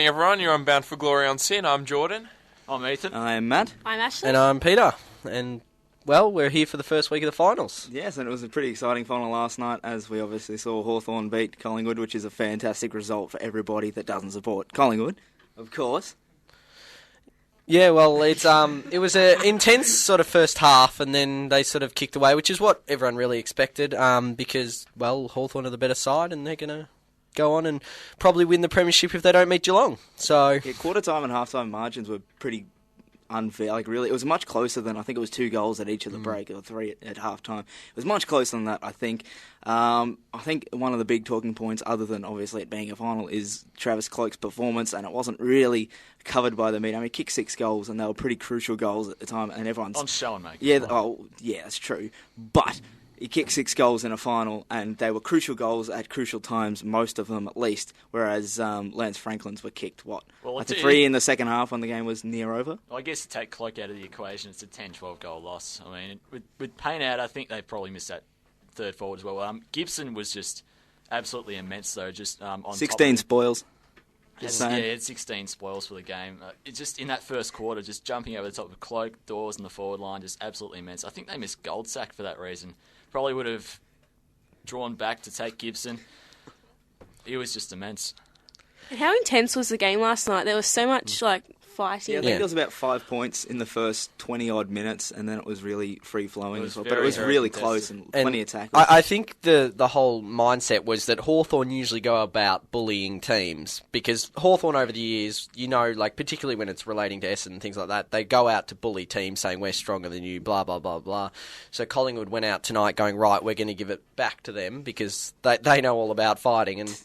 morning, everyone. You're on Bound for Glory on Sin. I'm Jordan. I'm Ethan. I'm Matt. I'm Ashley. And I'm Peter. And, well, we're here for the first week of the finals. Yes, and it was a pretty exciting final last night, as we obviously saw Hawthorn beat Collingwood, which is a fantastic result for everybody that doesn't support Collingwood, of course. Yeah, well, it was an intense sort of first half, and then they sort of kicked away, which is what everyone really expected, because, well, Hawthorn are the better side, and they're going to go on and probably win the premiership if they don't meet Geelong. So yeah, quarter time and half time margins were pretty unfair. Like, really, it was much closer than, I think it was 2 goals at each of the break, or 3 at half time. It was much closer than that, I think. I think one of the big talking points, other than obviously it being a final, is Travis Cloke's performance, and it wasn't really covered by the media. I mean, he kicked 6 goals, and they were pretty crucial goals at the time, and everyone's on show and make. Yeah, yeah, that's true. But he kicked 6 goals in a final, and they were crucial goals at crucial times, most of them at least, whereas Lance Franklin's were kicked, like 3 in the second half when the game was near over? Well, I guess to take Cloke out of the equation, it's a 10-12 goal loss. I mean, with Payne out, I think they probably missed that third forward as well. Gibson was just absolutely immense, though. Just on 16 spoils. He had 16 spoils for the game. It's just in that first quarter, just jumping over the top of Cloke, Dawes, and the forward line, just absolutely immense. I think they missed Goldsack for that reason. Probably would have drawn back to take Gibson. He was just immense. And how intense was the game last night? There was so much fighting. Yeah, I think there was about 5 points in the first 20-odd minutes, and then it was really free-flowing as well. But it was really close and plenty of tackles. I think the whole mindset was that Hawthorn usually go about bullying teams, because Hawthorn over the years, particularly when it's relating to Essendon and things like that, they go out to bully teams saying, we're stronger than you, blah, blah, blah, blah. So Collingwood went out tonight going, right, we're going to give it back to them, because they know all about fighting, and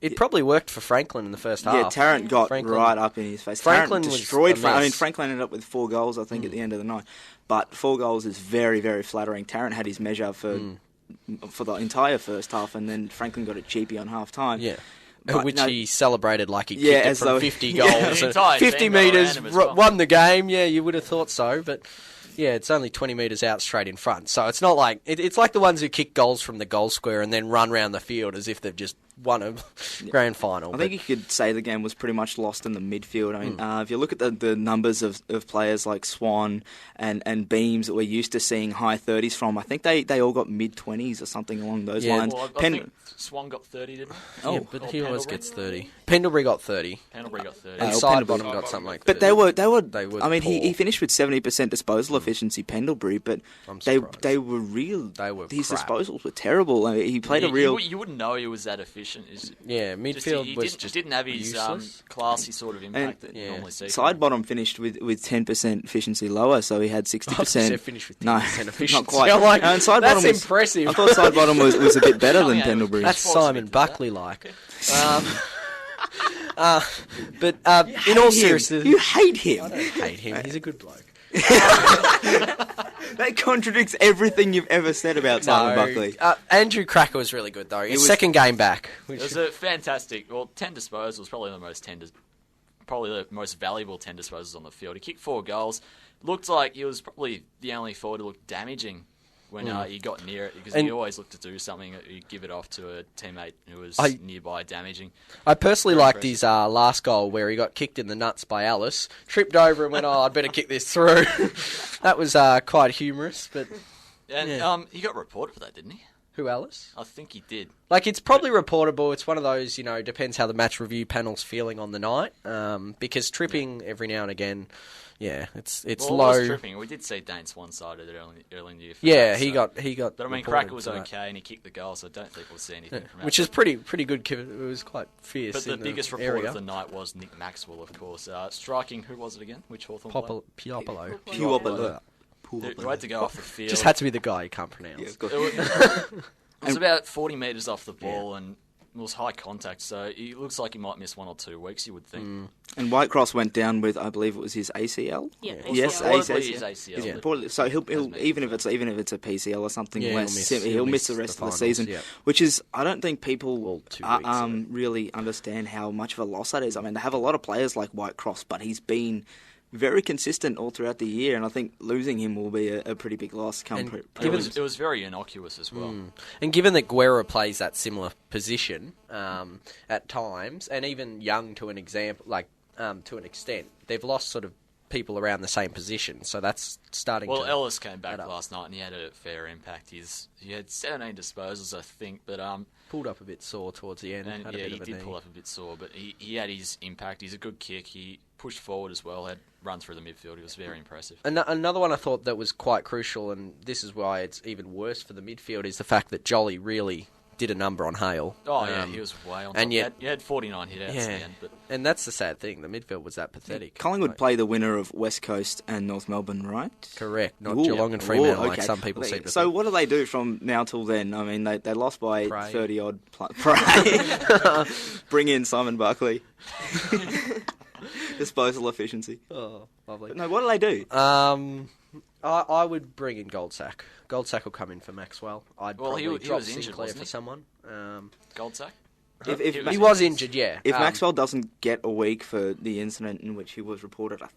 it probably worked for Franklin in the first half. Yeah, Tarrant got right up in his face. Franklin destroyed. Franklin ended up with 4 goals, I think, at the end of the night. But 4 goals is very, very flattering. Tarrant had his measure for the entire first half, and then Franklin got it cheapy on half time. Yeah. He celebrated like he kicked it from 50 goals. 50 metres, won the game. Yeah, you would have thought so, but yeah, it's only 20 metres out straight in front. So it's not like... It's like the ones who kick goals from the goal square and then run around the field as if they've just won a grand final. I think you could say the game was pretty much lost in the midfield. I mean, if you look at the numbers of players like Swan and Beams that we're used to seeing high 30s from, I think they all got mid-20s or something along those lines. Well, I think Swan got 30, didn't he? Yeah, but he always gets 30. Pendlebury got 30. And Sidebottom got something like 30. But they were I mean, he finished with 70% disposal efficiency, Pendlebury, but they were real. His disposals were terrible. I mean, he played a real... You wouldn't know he was that efficient. Yeah, midfield he didn't have his classy sort of impact that you normally see. Sidebottom finished with 10% efficiency lower, so he had 60%. Finished with 10% efficiency. Not quite. And that's impressive. I thought Sidebottom was a bit better than Pendlebury. That's Simon Buckley-like. But in all seriousness... You hate him. I don't hate him. He's a good bloke. That contradicts everything you've ever said about Simon Buckley. Andrew Cracker was really good, though. His second game back. It was a fantastic... 10 disposals, probably the most valuable 10 disposals on the field. He kicked 4 goals. Looked like he was probably the only forward to look damaging when he got near it, because he always looked to do something. He'd give it off to a teammate who was nearby damaging. I personally liked his last goal where he got kicked in the nuts by Alice, tripped over and went, I'd better kick this through. That was quite humorous. But he got reported for that, didn't he? Who, Alice? I think he did. It's probably reportable. It's one of those, depends how the match review panel's feeling on the night, because tripping every now and again... Yeah, it's low. It was tripping. We did see Dane Swan sided it early in the year. Yeah, he got. But I mean, Cracker was okay, and he kicked the goal, so I don't think we'll see anything from that. Which is pretty good. It was quite fierce. But the biggest report of the night was Nick Maxwell, of course, striking. Who was it again? Which Hawthorn player? Puopolo. Who had to go off the field. Just had to be the guy you can't pronounce. Yeah, it was about 40 metres off the ball, and it was high contact, so it looks like he might miss 1 or 2 weeks, you would think. And Whitecross went down with, I believe it was his ACL. Yeah, yes, ACL. Yeah. So he'll even if it's a PCL or something less, he'll miss the rest of the season. Yeah. Which is, I don't think people really understand how much of a loss that is. I mean, they have a lot of players like Whitecross, but he's been very consistent all throughout the year, and I think losing him will be a pretty big loss. It was very innocuous as well. And given that Guerra plays that similar position at times, and even Young to an extent, they've lost sort of people around the same position, so that's starting to... Well, Ellis came back last night and he had a fair impact. He had 17 disposals, I think, but... pulled up a bit sore towards the end. And he did pull up a bit sore, but he had his impact. He's a good kick. He pushed forward as well, had run through the midfield. He was very impressive. Another one I thought that was quite crucial, and this is why it's even worse for the midfield, is the fact that Jolly really did a number on Hale. Oh, yeah, he was way on top. And yet, he had 49 hit-outs at the end. But... And that's the sad thing. The midfield was that pathetic. Collingwood play the winner of West Coast and North Melbourne, right? Correct. Not Geelong and Fremantle like some people seem to So think. what do they do from now till then? I mean, they lost by 30-odd... Pray. Bring in Simon Buckley. Disposal efficiency. Oh, lovely. But no, what do they do? I would bring in Goldsack. Goldsack will come in for Maxwell. He was injured, Sinclair wasn't he? for someone. Goldsack? If he was injured, yeah. If Maxwell doesn't get a week for the incident in which he was reported, I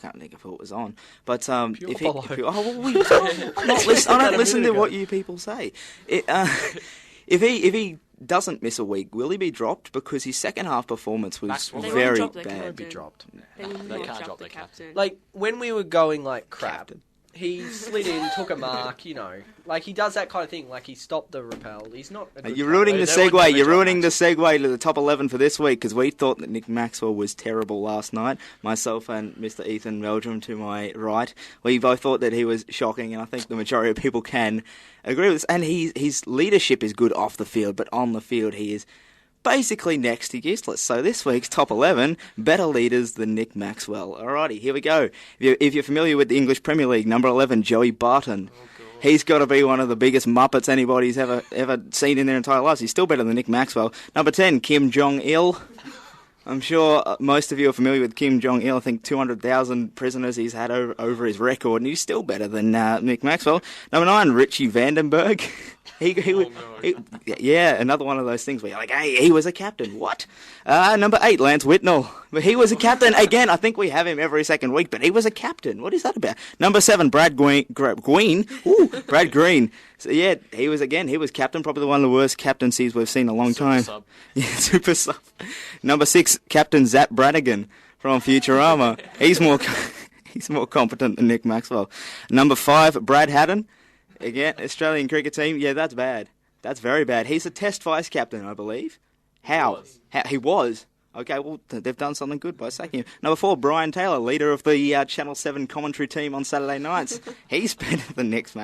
can't think of who it was on. But I'm not listening. I don't listen to what you people say. If he doesn't miss a week, will he be dropped? Because his second half performance was very bad. Be dropped. They will They not can't drop drop the their captain. Like when we were going like crap. He slid in, took a mark, Like, he does that kind of thing. Like, he stopped the rappel. He's not a good You're ruining the segue. You're ruining the Max. segue to the top 11 for this week, because we thought that Nick Maxwell was terrible last night. Myself and Mr. Ethan Meldrum to my right. We both thought that he was shocking, and I think the majority of people can agree with this. And his leadership is good off the field, but on the field he is basically next to useless. So this week's top 11, better leaders than Nick Maxwell. Alrighty, here we go. If you're familiar with the English Premier League, number 11, Joey Barton. He's got to be one of the biggest muppets anybody's ever seen in their entire lives. He's still better than Nick Maxwell. Number 10, Kim Jong-il. I'm sure most of you are familiar with Kim Jong-il. I think 200,000 prisoners he's had over his record, and he's still better than Nick Maxwell. Number 9, Richie Vandenberg. Yeah, another one of those things where you're like, hey, he was a captain. What? Number 8, Lance Whitnell. But he was a captain. Again, I think we have him every second week, but he was a captain. What is that about? Number 7, Brad Green. Brad Green. So, yeah, he was captain. Probably one of the worst captaincies we've seen in a long time. Sub. Yeah, super sub. Number 6, Captain Zap Branigan from Futurama. He's more competent than Nick Maxwell. Number 5, Brad Haddon. Again, Australian cricket team. Yeah, that's bad. That's very bad. He's a Test vice captain, I believe. How? He was. Okay, well, they've done something good by sacking him. Number 4, Brian Taylor, leader of the Channel 7 commentary team on Saturday nights. He's better than Nick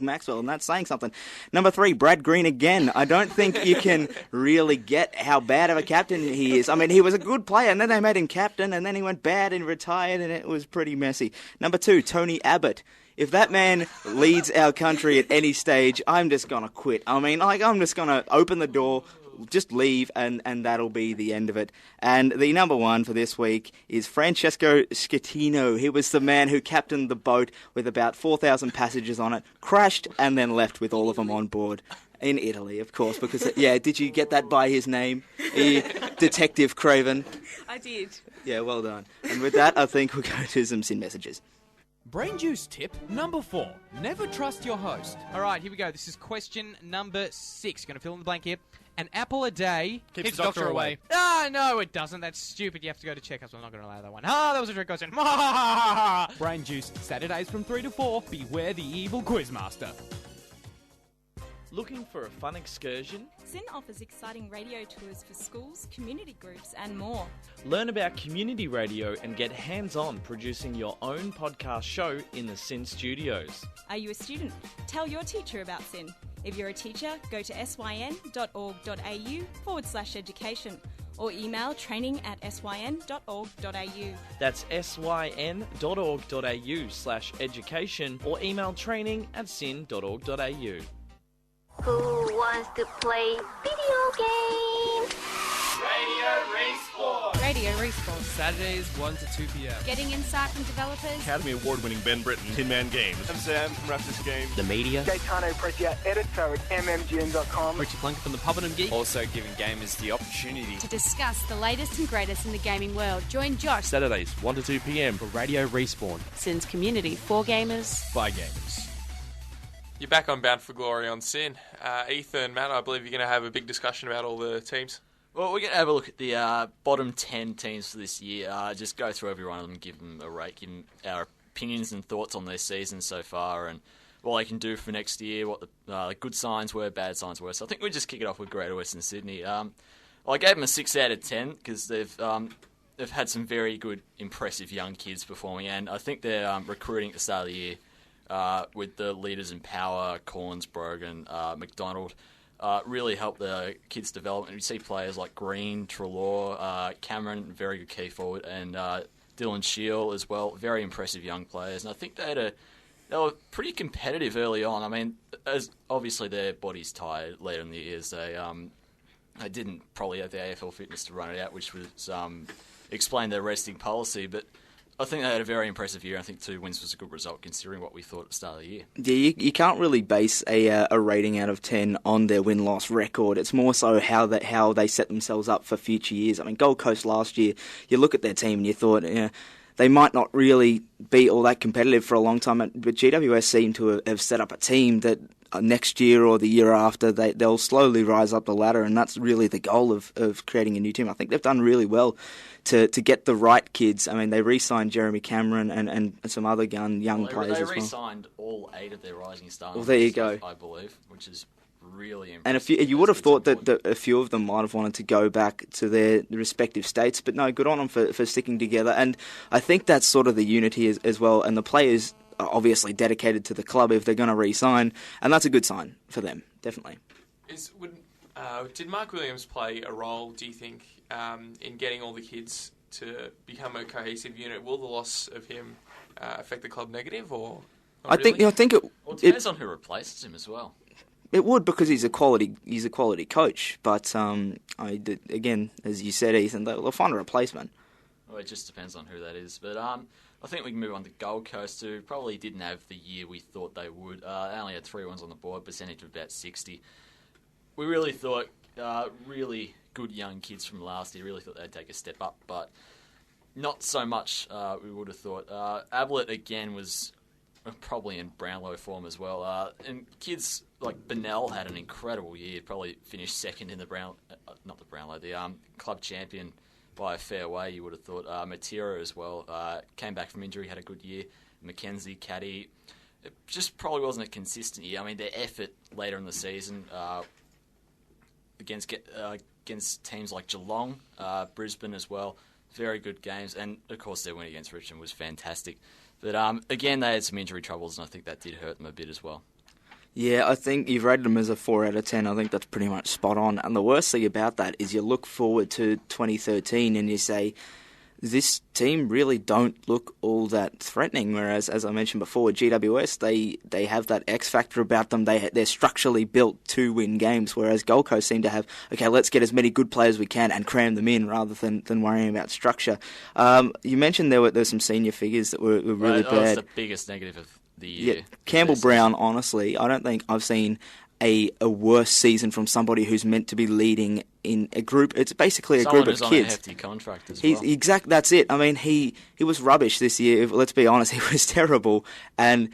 Maxwell, and that's saying something. Number 3, Brad Green again. I don't think you can really get how bad of a captain he is. I mean, he was a good player, and then they made him captain, and then he went bad and retired, and it was pretty messy. Number 2, Tony Abbott. If that man leads our country at any stage, I'm just going to quit. I mean, I'm just going to open the door, just leave, and that'll be the end of it. And the number 1 for this week is Francesco Schettino. He was the man who captained the boat with about 4,000 passengers on it, crashed, and then left with all of them on board. In Italy, of course, because, did you get that by his name? Detective Craven? I did. Yeah, well done. And with that, I think we'll go to some SYN messages. Brain juice tip number 4. Never trust your host. All right, here we go. This is question number 6. Going to fill in the blank here. An apple a day Keeps the doctor away. Ah, no, it doesn't. That's stupid. You have to go to checkups. I'm not going to allow that one. That was a trick question. Brain juice, Saturdays from 3 to 4. Beware the evil quizmaster. Looking for a fun excursion? SYN offers exciting radio tours for schools, community groups and more. Learn about community radio and get hands-on producing your own podcast show in the SYN studios. Are you a student? Tell your teacher about SYN. If you're a teacher, go to syn.org.au/education or email training@syn.org.au. That's syn.org.au/education or email training@syn.org.au. Who wants to play video games? Radio Respawn! Radio Respawn. Saturdays 1 to 2 p.m. Getting insight from developers. Academy Award-winning Ben Britton, Tin Man Games. I'm Sam from Raptors Game. The media. Gaetano Pretia, editor at mmgm.com. Richie Plunker from the Pubbenham Geek. Also giving gamers the opportunity To discuss the latest and greatest in the gaming world, join Josh. Saturdays 1 to 2 p.m. For Radio Respawn. Sin's community for gamers. By gamers. You're back on Bound for Glory on Sin. Ethan, Matt, I believe you're going to have a big discussion about all the teams. Well, we're going to have a look at the bottom 10 teams for this year. Just go through every one of them, give them a rate, give them our opinions and thoughts on their season so far, and what they can do for next year, what the good signs were, bad signs were. So I think we'll just kick it off with Greater Western Sydney. I gave them a 6 out of 10 because they've had some very good, impressive young kids performing, and I think they're recruiting at the start of the year with the leaders in power, Corns, Brogan, McDonald. Really helped the kids' development. You see players like Green, Trelaw, Cameron, very good key forward, and Dylan Shield as well. Very impressive young players. And I think they were pretty competitive early on. I mean, as obviously their bodies tired later in the years. They didn't probably have the AFL fitness to run it out, which was explain their resting policy, but I think they had a very impressive year. I think 2 wins was a good result considering what we thought at the start of the year. Yeah, you can't really base a rating out of 10 on their win-loss record. It's more so how they set themselves up for future years. I mean, Gold Coast last year, you look at their team and you thought, they might not really be all that competitive for a long time, but GWS seem to have set up a team that next year or the year after, they'll slowly rise up the ladder, and that's really the goal of creating a new team. I think they've done really well to get the right kids. I mean, they re-signed Jeremy Cameron and some other young players as well. They re-signed all 8 of their rising stars. Well, there you go. I believe, which is really impressive. And you would have thought that a few of them might have wanted to go back to their respective states, but no, good on them for sticking together. And I think that's sort of the unity as well, and the players are obviously dedicated to the club if they're going to re-sign, and that's a good sign for them, definitely. Did Mark Williams play a role, do you think, in getting all the kids to become a cohesive unit? Will the loss of him affect the club negative, or I think it depends on who replaces him as well. It would, because he's a quality coach, but again, as you said, Ethan, they'll find a replacement. Well, it just depends on who that is, but I think we can move on to Gold Coast, who probably didn't have the year we thought they would. They only had 3 wins on the board, percentage of about 60. We really thought, really good young kids from last year, really thought they'd take a step up, but not so much we would have thought. Ablett, again, was probably in Brownlow form as well. And kids like Bennell had an incredible year, probably finished second in the club champion by a fair way, you would have thought. Matera as well, came back from injury, had a good year. Mackenzie, Caddy, it just probably wasn't a consistent year. I mean, their effort later in the season against teams like Geelong, Brisbane as well, very good games. And, of course, their win against Richmond was fantastic. But, again, they had some injury troubles, and I think that did hurt them a bit as well. Yeah, I think you've rated them as a 4 out of 10. I think that's pretty much spot on. And the worst thing about that is you look forward to 2013 and you say, this team really don't look all that threatening. Whereas, as I mentioned before, GWS, they have that X factor about them. They're structurally built to win games. Whereas Gold Coast seem to have, okay, let's get as many good players as we can and cram them in rather than worrying about structure. You mentioned there's some senior figures that were really bad. That's the biggest negative of the year. Yeah, Campbell Brown, honestly, I don't think I've seen a worse season from somebody who's meant to be leading in a group. It's basically a group of kids. Someone who's on a hefty contract as well. That's it. I mean, he was rubbish this year. Let's be honest, he was terrible. And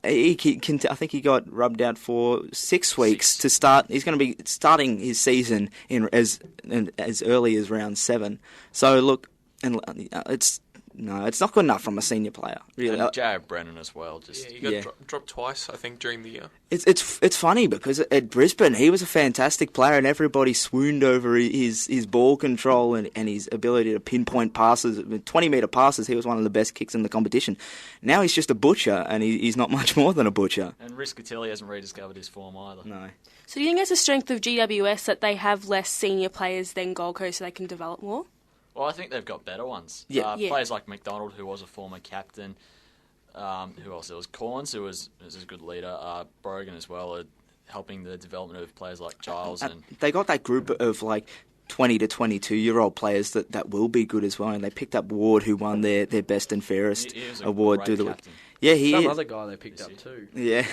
I think he got rubbed out for 6 weeks to start. He's going to be starting his season as early as round 7. So look, and it's not good enough from a senior player, really. And Jared Brennan as well. He got dropped twice, I think, during the year. It's funny because at Brisbane he was a fantastic player and everybody swooned over his ball control and his ability to pinpoint passes, 20-metre passes. He was one of the best kicks in the competition. Now he's just a butcher, and he's not much more than a butcher. And Riscatelli hasn't rediscovered his form either. No. So do you think it's a strength of GWS that they have less senior players than Gold Coast so they can develop more? Well, I think they've got better ones. Yeah. Players like McDonald, who was a former captain. Who else? There was Corns, who was a good leader. Brogan as well, helping the development of players like Giles. They got that group of 20 to 22-year-old players that will be good as well. And they picked up Ward, who won their best and fairest award. Yeah, Some other guy they picked up too. Yeah,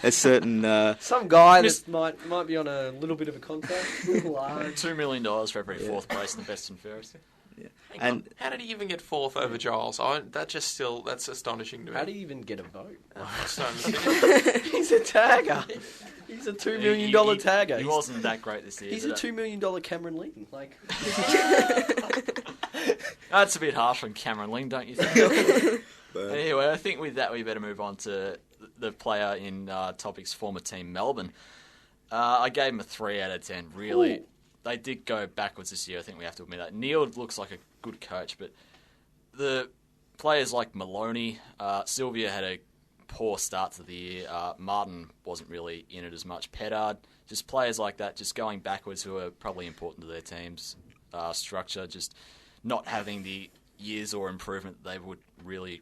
a certain... Some guy that might be on a little bit of a contract. $2 million for every fourth place in the best and fairest. Yeah. And how did he even get fourth over Giles? That's astonishing to me. How do you even get a vote? He's a tagger. He's a $2 million tagger. He wasn't that great this year. He's a $2 million Cameron Ling. That's a bit harsh on Cameron Ling, don't you think? Anyway, I think with that we better move on to the player in Topic's former team, Melbourne. I gave him a 3 out of 10. Really, they did go backwards this year. I think we have to admit that. Neil looks like a good coach, but the players like Maloney, Sylvia had a poor start to the year. Martin wasn't really in it as much. Pettard, just players like that, just going backwards who are probably important to their team's structure, just not having the years or improvement they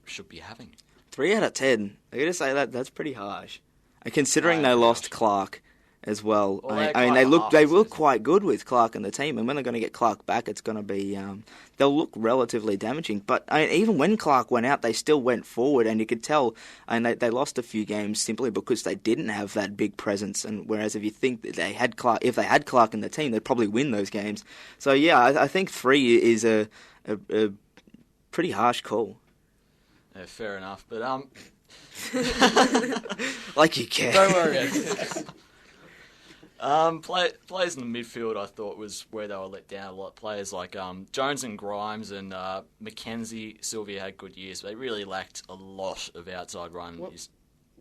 should be having. 3 out of 10. I gotta say that's pretty harsh. And considering they lost Clark as well. I mean, they look quite good with Clark in the team, and when they're going to get Clark back, it's going to be they'll look relatively damaging. But even when Clark went out, they still went forward, and you could tell. And they lost a few games simply because they didn't have that big presence. And whereas if you think that if they had Clark in the team, they'd probably win those games. So yeah, I think 3 is a pretty harsh call. Yeah, fair enough, but like you care. Don't worry about it. Players in the midfield, I thought, was where they were let down a lot. Players like Jones and Grimes and Mackenzie, Sylvia had good years, but they really lacked a lot of outside run.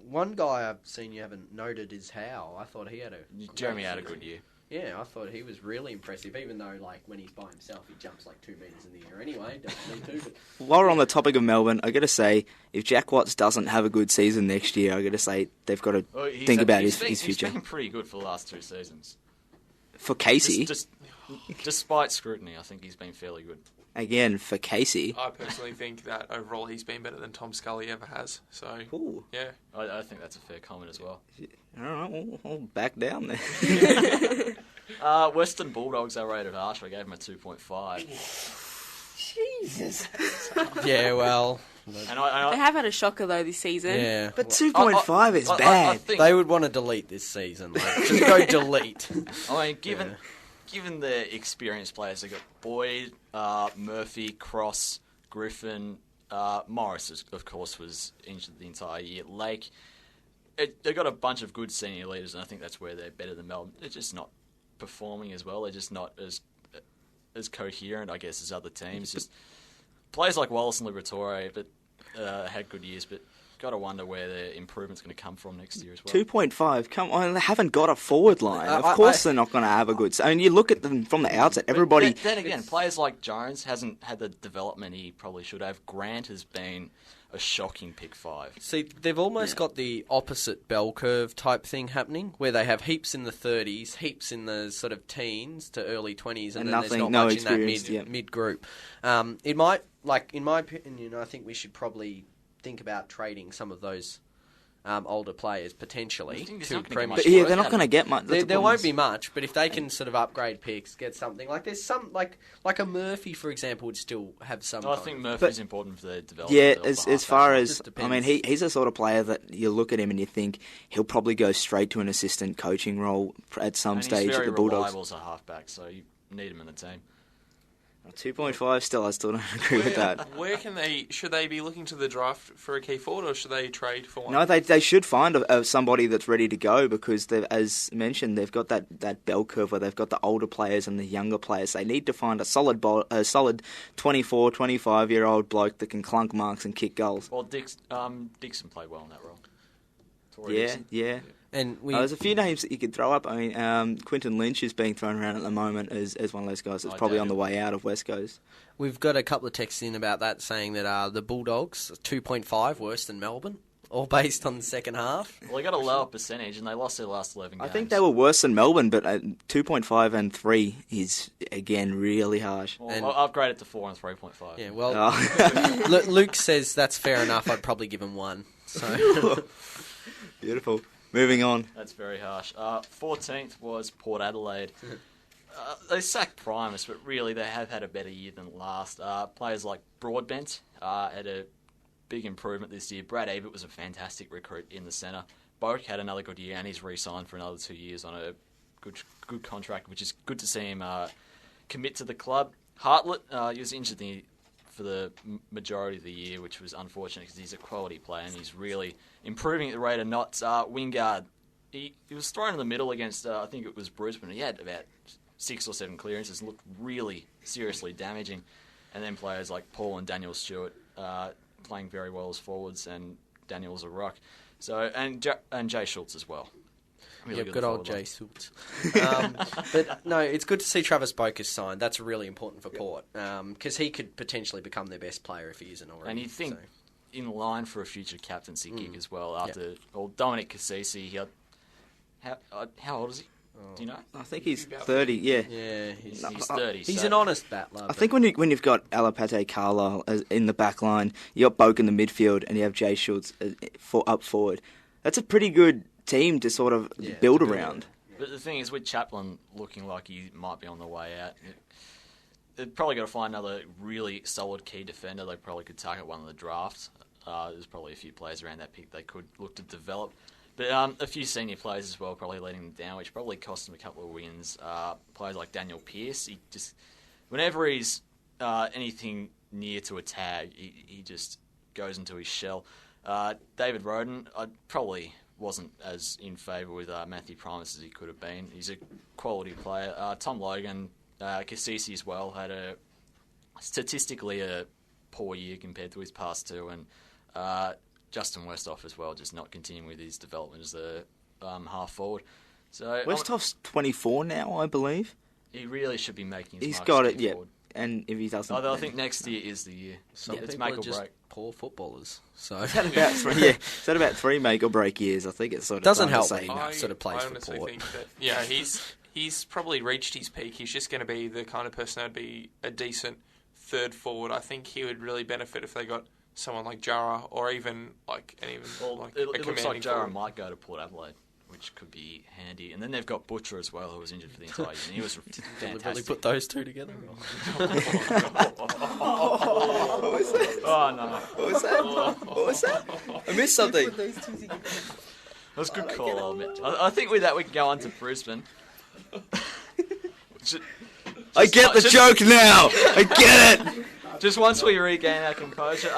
One guy I've seen you haven't noted is Howe. I thought he had Jeremy had a good year. Yeah, I thought he was really impressive, even though, when he's by himself, he jumps 2 metres in the air anyway. Doesn't need to. But... While we're on the topic of Melbourne, I got to say, if Jack Watts doesn't have a good season next year, I got to say they've got to think about his future. He's been pretty good for the last 2 seasons. For Casey? Despite scrutiny, I think he's been fairly good. Again, for Casey. I personally think that overall he's been better than Tom Scully ever has. So, yeah. I think that's a fair comment as well. All right, we'll back down there. Western Bulldogs are rated harsh. I gave them a 2.5. Jesus. Yeah, well... they have had a shocker, though, this season. Yeah. But 2.5 is bad. I think they would want to delete this season. Just go delete. I mean, given the experienced players, they've got Boyd, Murphy, Cross, Griffin, Morris, of course, was injured the entire year. Lake. They've got a bunch of good senior leaders, and I think that's where they're better than Melbourne. They're just not performing as well. They're just not as coherent, I guess, as other teams. Just players like Wallace and Liberatore, but had good years, but got to wonder where their improvement's going to come from next year as well. 2.5, come on, they haven't got a forward line. Of course they're not going to have a good... I mean, you look at them from the outset, everybody... Then again, players like Jones hasn't had the development he probably should have. Grant has been a shocking pick 5. See, they've almost got the opposite bell curve type thing happening, where they have heaps in the 30s, heaps in the sort of teens to early 20s, and then there's not much in that mid group. It might, in my opinion, I think we should probably think about trading some of those older players potentially to premiership. But they're not going to get much. There won't be much, but if they can sort of upgrade picks, get something there's some like a Murphy, for example, would still have some. I think Murphy's important for their development. Yeah, as far as I mean, he's the sort of player that you look at him and you think he'll probably go straight to an assistant coaching role at some stage at the Bulldogs. He's very reliable as a halfback, so you need him in the team. 2.5 still, I still don't agree with that. Where should they be looking to the draft for a key forward, or should they trade for one? No, they should find somebody that's ready to go, because as mentioned, they've got that bell curve where they've got the older players and the younger players. They need to find a solid 24, 25-year-old bloke that can clunk marks and kick goals. Well, Dixon played well in that role. Yeah. And there's a few names that you could throw up. I mean, Quinton Lynch is being thrown around at the moment as one of those guys that's probably on the way out of West Coast. We've got a couple of texts in about that saying that the Bulldogs 2.5 worse than Melbourne, all based on the second half. Well, they got a lower percentage and they lost their last 11 games. I think they were worse than Melbourne, but 2.5 and 3 is, again, really harsh. Well, I'll upgrade it to 4 and 3.5. Yeah, well, Luke says that's fair enough. I'd probably give him 1. So Beautiful. Moving on. That's very harsh. 14th was Port Adelaide. They sacked Primus, but really they have had a better year than last. Players like Broadbent had a big improvement this year. Brad Ebert was a fantastic recruit in the centre. Boak had another good year, and he's re-signed for another 2 years on a good contract, which is good to see him commit to the club. Hartlett, he was injured for the majority of the year, which was unfortunate because he's a quality player and he's really improving at the rate of knots. Wingard, he was thrown in the middle against, I think it was Brisbane. He had about 6 or 7 clearances and looked really seriously damaging. And then players like Paul and Daniel Stewart playing very well as forwards, and Daniel's a rock. So and Jay Schultz as well. Really good old Jay Schultz. But no, it's good to see Travis Boak signed. That's really important for Port because he could potentially become their best player if he isn't already. And you'd think in line for a future captaincy gig as well. After Dominic Cassisi, how old is he? Do you know? I think he's 30. Yeah, he's 30. He's an honest battler. I think when you've got Alapate Carlisle in the back line, you got Boak in the midfield, and you have Jay Schultz up forward. That's a pretty good team to sort of build around. But the thing is, with Chaplin looking like he might be on the way out, they've probably got to find another really solid key defender. They probably could target one of the drafts. There's probably a fefew players around that pick they could look to develop. But a few senior players as well probably letting them down, which probably cost them a couple of wins. Players like Daniel Pearce, he just whenever he's anything near to a tag, he just goes into his shell. David Roden, I probably wasn't as in favour with Matthew Primus as he could have been. He's a quality player. Tom Logan, Cassisi as well, had statistically a poor year compared to his past two, and Justin Westhoff as well, just not continuing with his development as a half forward. So Westhoff's 24 now, I believe. He really should be making his He's mark got it, forward. And if he doesn't, I think next year is the year. It's make or break. Poor footballers. So it's had about three make or break years. I think it's sort of doesn't help. Sort of plays I honestly for Port. think that he's probably reached his peak. He's just going to be the kind of person that'd be a decent third forward. I think he would really benefit if they got someone like Jara, or even it looks like Jara might go to Port Adelaide, which could be handy. And then they've got Butcher as well, who was injured for the entire year. And he was fantastic. Really put those two together. What was that? I missed something. That was a good call, I'll admit. I think with that we can go on to Brisbane. I get the joke now. I get it. Just once we regain our composure.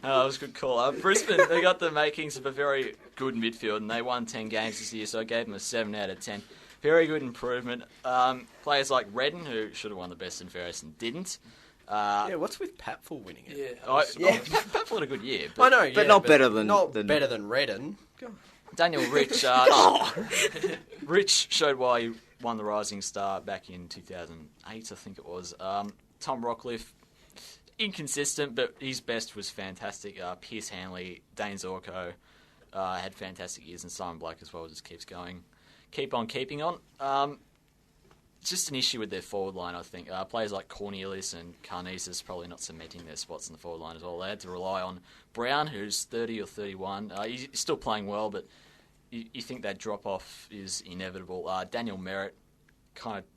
That was a good call. Brisbane, they got the makings of a very good midfield, and they won 10 games this year, so I gave them a 7 out of 10. Very good improvement. Players like Redden, who should have won the best and fairest and didn't. What's with Patfull winning it? Patfull had a good year. I know, but not better than better than Redden. Daniel Rich. Rich showed why he won the Rising Star back in 2008, I think it was. Tom Rockcliffe, inconsistent, but his best was fantastic. Pierce Hanley, Dane Zorko had fantastic years, and Simon Black as well just keeps going. Keep on keeping on. Just an issue with their forward line, I think. Players like Cornelius and Carnesis probably not cementing their spots in the forward line as well. They had to rely on Brown, who's 30 or 31. He's still playing well, but you think that drop-off is inevitable. Daniel Merritt kind of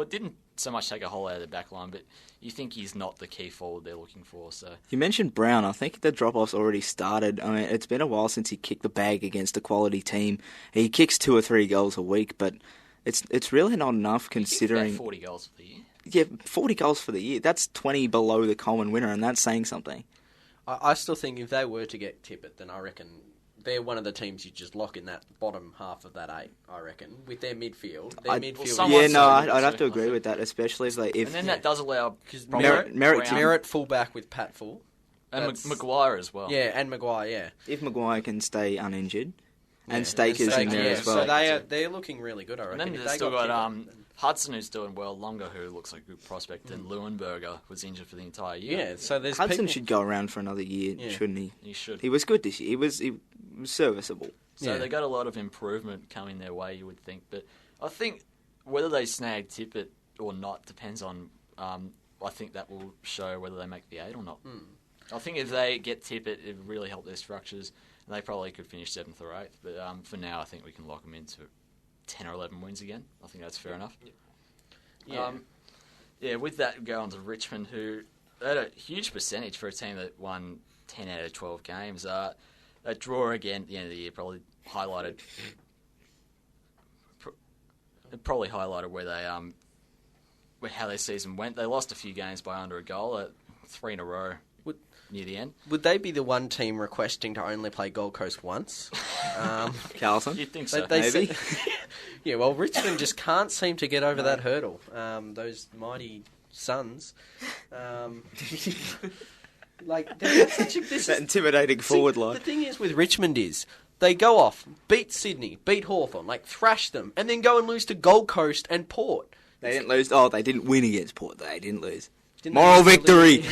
didn't so much take a hole out of the back line, but you think he's not the key forward they're looking for. So you mentioned Brown. I think the drop-off's already started. I mean, it's been a while since he kicked the bag against a quality team. He kicks 2 or 3 goals a week, but it's really not enough considering... 40 goals for the year. Yeah, 40 goals for the year. That's 20 below the Coleman winner, and that's saying something. I still think if they were to get Tippett, then I reckon they're one of the teams you just lock in that bottom half of that 8, I reckon, with their midfield. I'd have to agree with that, especially if and then that does allow... Merritt full-back with Patfull. And Maguire as well. Yeah, and Maguire, yeah. If Maguire can stay uninjured... And Staker's in there as well. So they're looking really good, I reckon. And then they've still got Hudson, who's doing well, Longer, who looks like a good prospect, and Leuenberger was injured for the entire year. Yeah, so there's Hudson should go around for another year, shouldn't he? He should. He was good this year. He was serviceable. So they got a lot of improvement coming their way, you would think. But I think whether they snag Tippett or not depends on... I think that will show whether they make the 8 or not. I think if they get Tippett, it will really help their structures. And they probably could finish 7th or 8th. But for now, I think we can lock them into 10 or 11 wins again. I think that's fair enough. Yeah. With that, go on to Richmond, who had a huge percentage for a team that won 10 out of 12 games. A draw again at the end of the year probably highlighted where they how their season went. They lost a few games by under a goal, 3 in a row near the end. Would they be the one team requesting to only play Gold Coast once? Carlton? You'd think so. Maybe. Yeah, well, Richmond just can't seem to get over that hurdle. Those mighty Suns. That intimidating forward line. The thing is with Richmond is they go off, beat Sydney, beat Hawthorn, thrash them, and then go and lose to Gold Coast and Port. They didn't lose. Oh, they didn't win against Port. They didn't lose. Moral victory.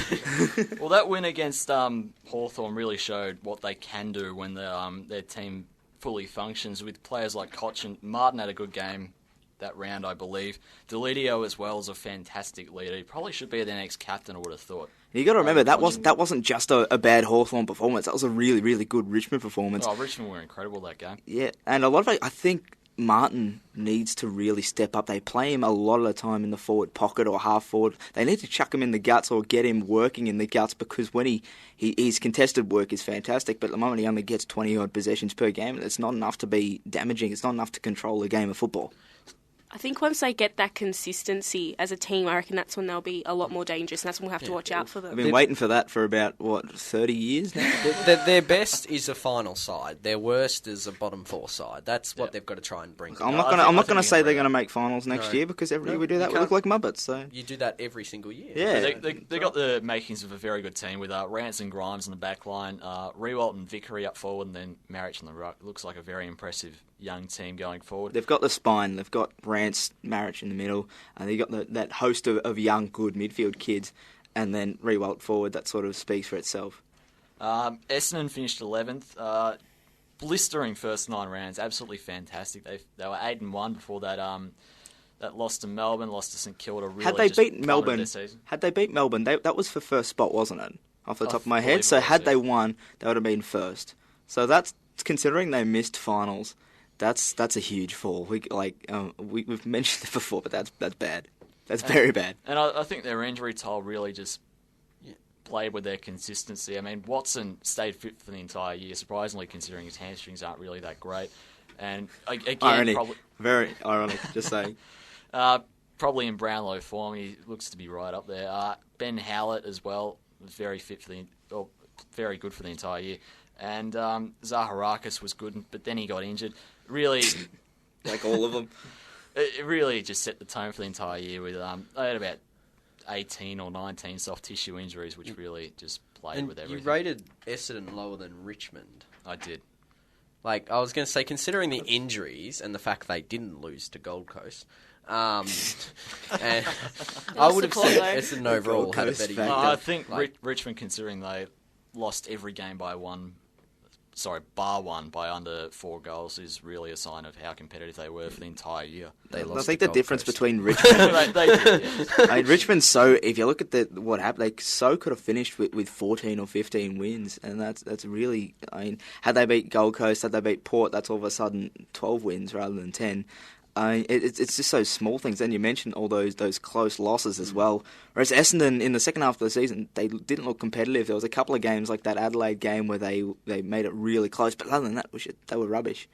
Well, that win against Hawthorn really showed what they can do when their team fully functions with players like Koch and Martin had a good game that round, I believe. Delidio as well is a fantastic leader. He probably should be their next captain, I would have thought. You got to remember that wasn't just a bad Hawthorn performance. That was a really, really good Richmond performance. Oh, Richmond were incredible that game. Yeah, and a lot of it, I think Martin needs to really step up. They play him a lot of the time in the forward pocket or half forward. They need to chuck him in the guts or get him working in the guts, because when his contested work is fantastic, but at the moment he only gets 20-odd possessions per game. It's not enough to be damaging. It's not enough to control a game of football. I think once they get that consistency as a team, I reckon that's when they'll be a lot more dangerous, and that's when we'll have to watch out for them. I've been waiting for that for about, 30 years now? Their best is a final side. Their worst is a bottom 4 side. That's what they've got to try and bring. I'm not going to say they're going to make finals next year, because every year we do that, we look like Muppets. So you do that every single year. Yeah. They got the makings of a very good team with Rance and Grimes in the back line, Rewalt and Vickery up forward, and then Marich on the right. Looks like a very impressive young team going forward. They've got the spine. They've got Rance, Marich in the middle, and they've got that host of young, good midfield kids, and then Rewalt forward. That sort of speaks for itself. Essendon finished 11th. Blistering first 9 rounds. Absolutely fantastic. They were 8-1 before that loss to Melbourne, lost to St Kilda. Really had they beat Melbourne, that was for first spot, wasn't it? Off the top of my head. So had they won, they would have been first. So that's, considering they missed finals, that's a huge fall. We've mentioned it before, but that's bad. That's very bad. And I think their injury toll really just played with their consistency. I mean, Watson stayed fit for the entire year, surprisingly, considering his hamstrings aren't really that great. And again, irony. Very ironic, just saying. Probably in Brownlow form, he looks to be right up there. Ben Howlett as well was very fit very good for the entire year. And Zaharakis was good, but then he got injured. Really, like all of them. It really just set the tone for the entire year. With they had about 18 or 19 soft tissue injuries, which really just played with everything. You rated Essendon lower than Richmond. I did. I was going to say, considering the injuries and the fact they didn't lose to Gold Coast, and I would have said Essendon overall had a better year. I think Richmond, considering they lost every game by bar one by under 4 goals, is really a sign of how competitive they were for the entire year. I think the difference between Richmond... they did, yes. Richmond, if you look at what happened, they could have finished with 14 or 15 wins, and that's really... had they beat Gold Coast, had they beat Port, that's all of a sudden 12 wins rather than 10. It's just those small things. Then you mentioned all those close losses as well. Whereas Essendon, in the second half of the season, they didn't look competitive. There was a couple of games like that Adelaide game where they made it really close. But other than that, they were rubbish.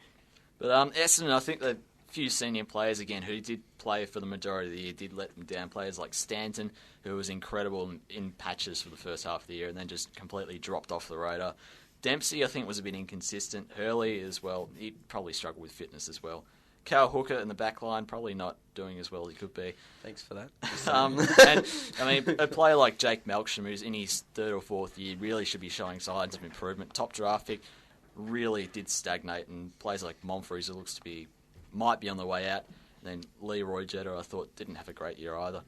But Essendon, I think the few senior players, again, who did play for the majority of the year, did let them down. Players like Stanton, who was incredible in patches for the first half of the year and then just completely dropped off the radar. Dempsey, I think, was a bit inconsistent. Hurley as well. He probably struggled with fitness as well. Cal Hooker in the back line, probably not doing as well as he could be. Thanks for that. And a player like Jake Melksham, who's in his 3rd or 4th year, really should be showing signs of improvement. Top draft pick, really did stagnate, and players like Monfries, who might be on the way out. And then Leroy Jetta, I thought, didn't have a great year either.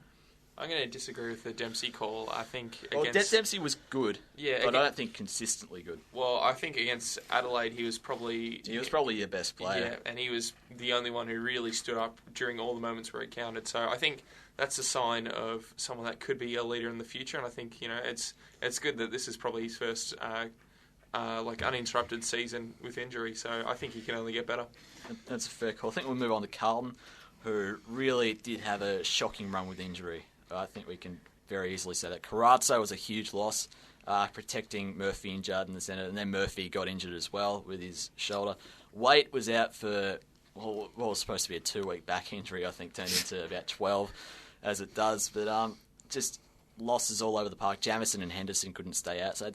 I'm going to disagree with the Dempsey call. I think Dempsey was good, but I don't think consistently good. Well, I think against Adelaide, he was probably your best player. Yeah, and he was the only one who really stood up during all the moments where it counted. So I think that's a sign of someone that could be a leader in the future. And I think it's good that this is probably his first uninterrupted season with injury. So I think he can only get better. That's a fair call. I think we'll move on to Carlton, who really did have a shocking run with injury. I think we can very easily say that. Carazzo was a huge loss, protecting Murphy and Judd in the centre, and then Murphy got injured as well with his shoulder. Waite was out for what was supposed to be a 2-week back injury, I think turned into about 12, as it does. But just losses all over the park. Jamison and Henderson couldn't stay out, so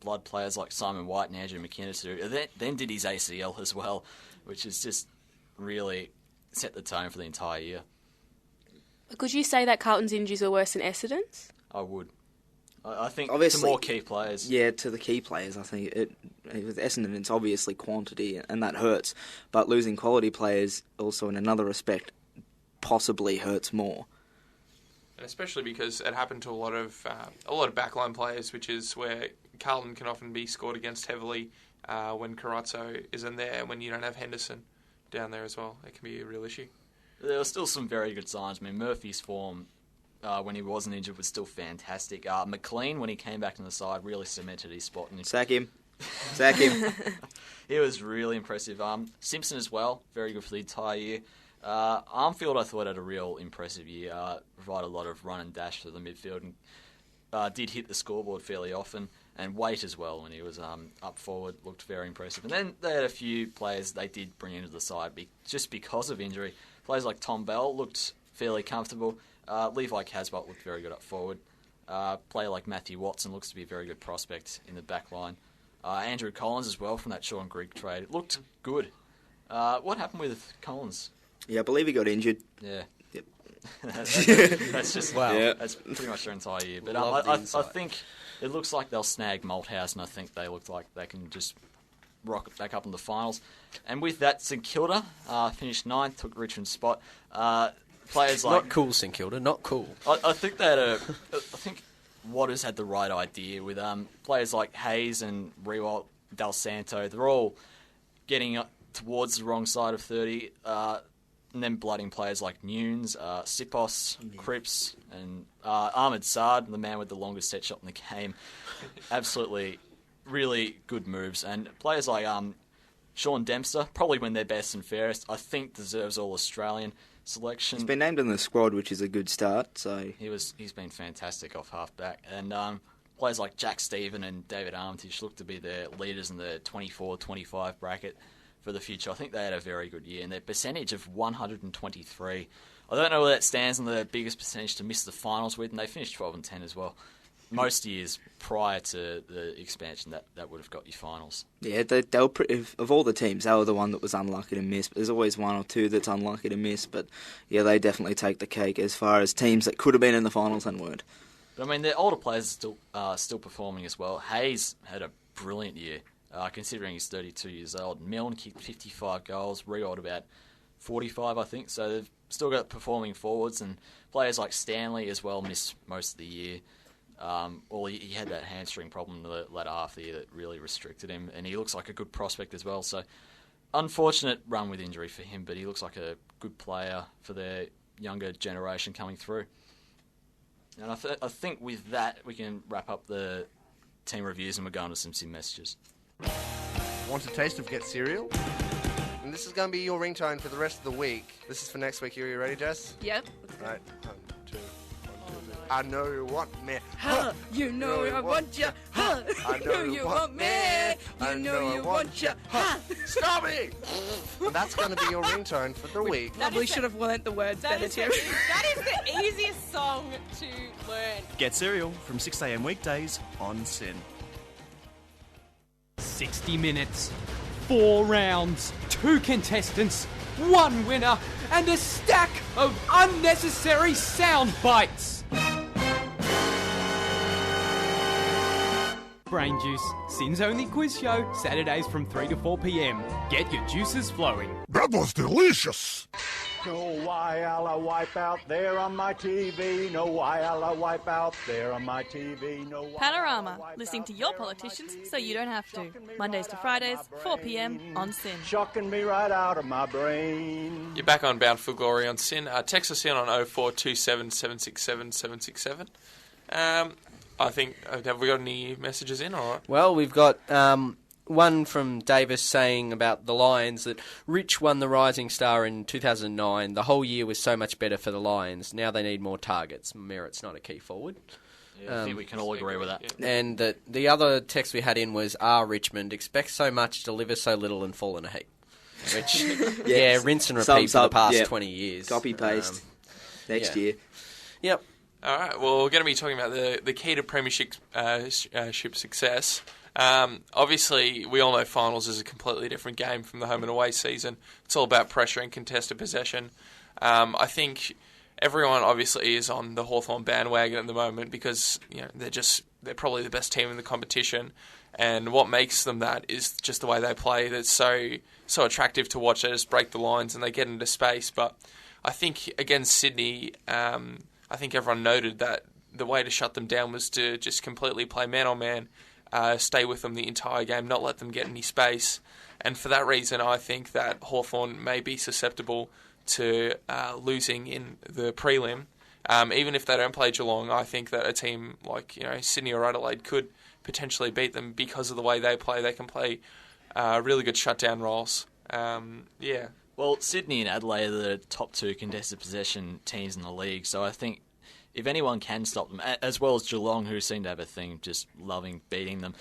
blood players like Simon White and Andrew McInnes who then did his ACL as well, which has just really set the tone for the entire year. Could you say that Carlton's injuries were worse than Essendon's? I would. I think obviously, to more key players. Yeah, to the key players, I think with Essendon, it's obviously quantity, and that hurts. But losing quality players, also in another respect, possibly hurts more. And especially because it happened to a lot of backline players, which is where Carlton can often be scored against heavily when Carazzo isn't there, and when you don't have Henderson down there as well. It can be a real issue. There were still some very good signs. I mean, Murphy's form when he wasn't injured was still fantastic. McLean, when he came back in the side, really cemented his spot. Sack him. He was really impressive. Simpson as well, very good for the entire year. Armfield, I thought, had a real impressive year. Provided a lot of run and dash to the midfield and did hit the scoreboard fairly often. And Waite as well, when he was up forward, looked very impressive. And then they had a few players they did bring into the side just because of injury. Players like Tom Bell looked fairly comfortable. Levi Casbolt looked very good up forward. Player like Matthew Watson looks to be a very good prospect in the back line. Andrew Collins as well from that Sean Grigg trade. It looked good. What happened with Collins? Yeah, I believe he got injured. Yeah. Yep. That's just wow. Yeah. That's pretty much their entire year. But I think it looks like they'll snag Malthouse, and I think they look like they can just rocket back up in the finals. And with that, St Kilda finished 9th, took Richmond's spot. Players like not cool, St Kilda, not cool. I think they had I think Waters had the right idea with players like Hayes and Rewalt, Del Santo. They're all getting up towards the wrong side of 30. And then blooding players like Nunes, Sipos, Cripps, and Ahmed Saad, the man with the longest set shot in the game. Absolutely, really good moves. And players like Sean Dempster, probably when they're best and fairest, I think deserves All-Australian selection. He's been named in the squad, which is a good start. So he's been fantastic off half-back. And players like Jack Stephen and David Armitage look to be the leaders in the 24-25 bracket for the future. I think they had a very good year, and their percentage of 123. I don't know where that stands on the biggest percentage to miss the finals with, and they finished 12-10 as well. Most years prior to the expansion, that would have got you finals. Yeah, they were of all the teams, they were the one that was unlucky to miss. But there's always one or two that's unlucky to miss. But yeah, they definitely take the cake as far as teams that could have been in the finals and weren't. But I mean, their older players are still performing as well. Hayes had a brilliant year. Considering he's 32 years old. Milne kicked 55 goals, Rewalt about 45, I think. So they've still got performing forwards, and players like Stanley as well missed most of the year. He had that hamstring problem in the latter half of the year that really restricted him, and he looks like a good prospect as well. So unfortunate run with injury for him, but he looks like a good player for their younger generation coming through. And I think with that, we can wrap up the team reviews, and we're going to some sim messages. Want a taste of Get Cereal? And this is going to be your ringtone for the rest of the week. This is for next week. Are you ready, Jess? Yep. Right. 1, 2, 1, 2, 3. I know you want me. Huh, you know I want you. Huh, I know you want me. You know you want you. Huh. Stop me! And that's going to be your ringtone for the week. Probably should have learnt the words better, Terry. That is the easiest song to learn. Get Cereal from 6 a.m. weekdays on SYN. 60 minutes, 4 rounds, 2 contestants, 1 winner, and a stack of unnecessary sound bites. Brain Juice, SYN's only quiz show, Saturdays from 3 to 4 p.m. Get your juices flowing. That was delicious! No why I'll wipe out there on my TV. No why I'll wipe out there on my TV. No why Panorama, listening to your politicians so you don't have to. Mondays to Fridays, 4 p.m. on SYN. Shocking me right out of my brain. You're back on Bound for Glory on SYN. Text us in on 0427 767 767. I think, have we got any messages in? Or Well, we've got one from Davis saying about the Lions that Rich won the Rising Star in 2009. The whole year was so much better for the Lions. Now they need more targets. Merritt's not a key forward. Yeah, I think we can all agree with that. And the other text we had in was, Richmond expects so much, deliver so little, and fall in a heap. Which, rinse and repeat for the past 20 years. Copy paste next year. Yep. All right. Well, we're going to be talking about the key to premiership success. Obviously, we all know finals is a completely different game from the home and away season. It's all about pressure and contested possession. I think everyone obviously is on the Hawthorn bandwagon at the moment because they're probably the best team in the competition, and what makes them that is just the way they play. That's so attractive to watch. They just break the lines and they get into space. But I think against Sydney, I think everyone noted that the way to shut them down was to just completely play man on man. Stay with them the entire game, not let them get any space. And for that reason, I think that Hawthorn may be susceptible to losing in the prelim. Even if they don't play Geelong, I think that a team like Sydney or Adelaide could potentially beat them because of the way they play. They can play really good shutdown roles. Well, Sydney and Adelaide are the top two contested possession teams in the league, so I think if anyone can stop them, as well as Geelong, who seem to have a thing just loving beating them,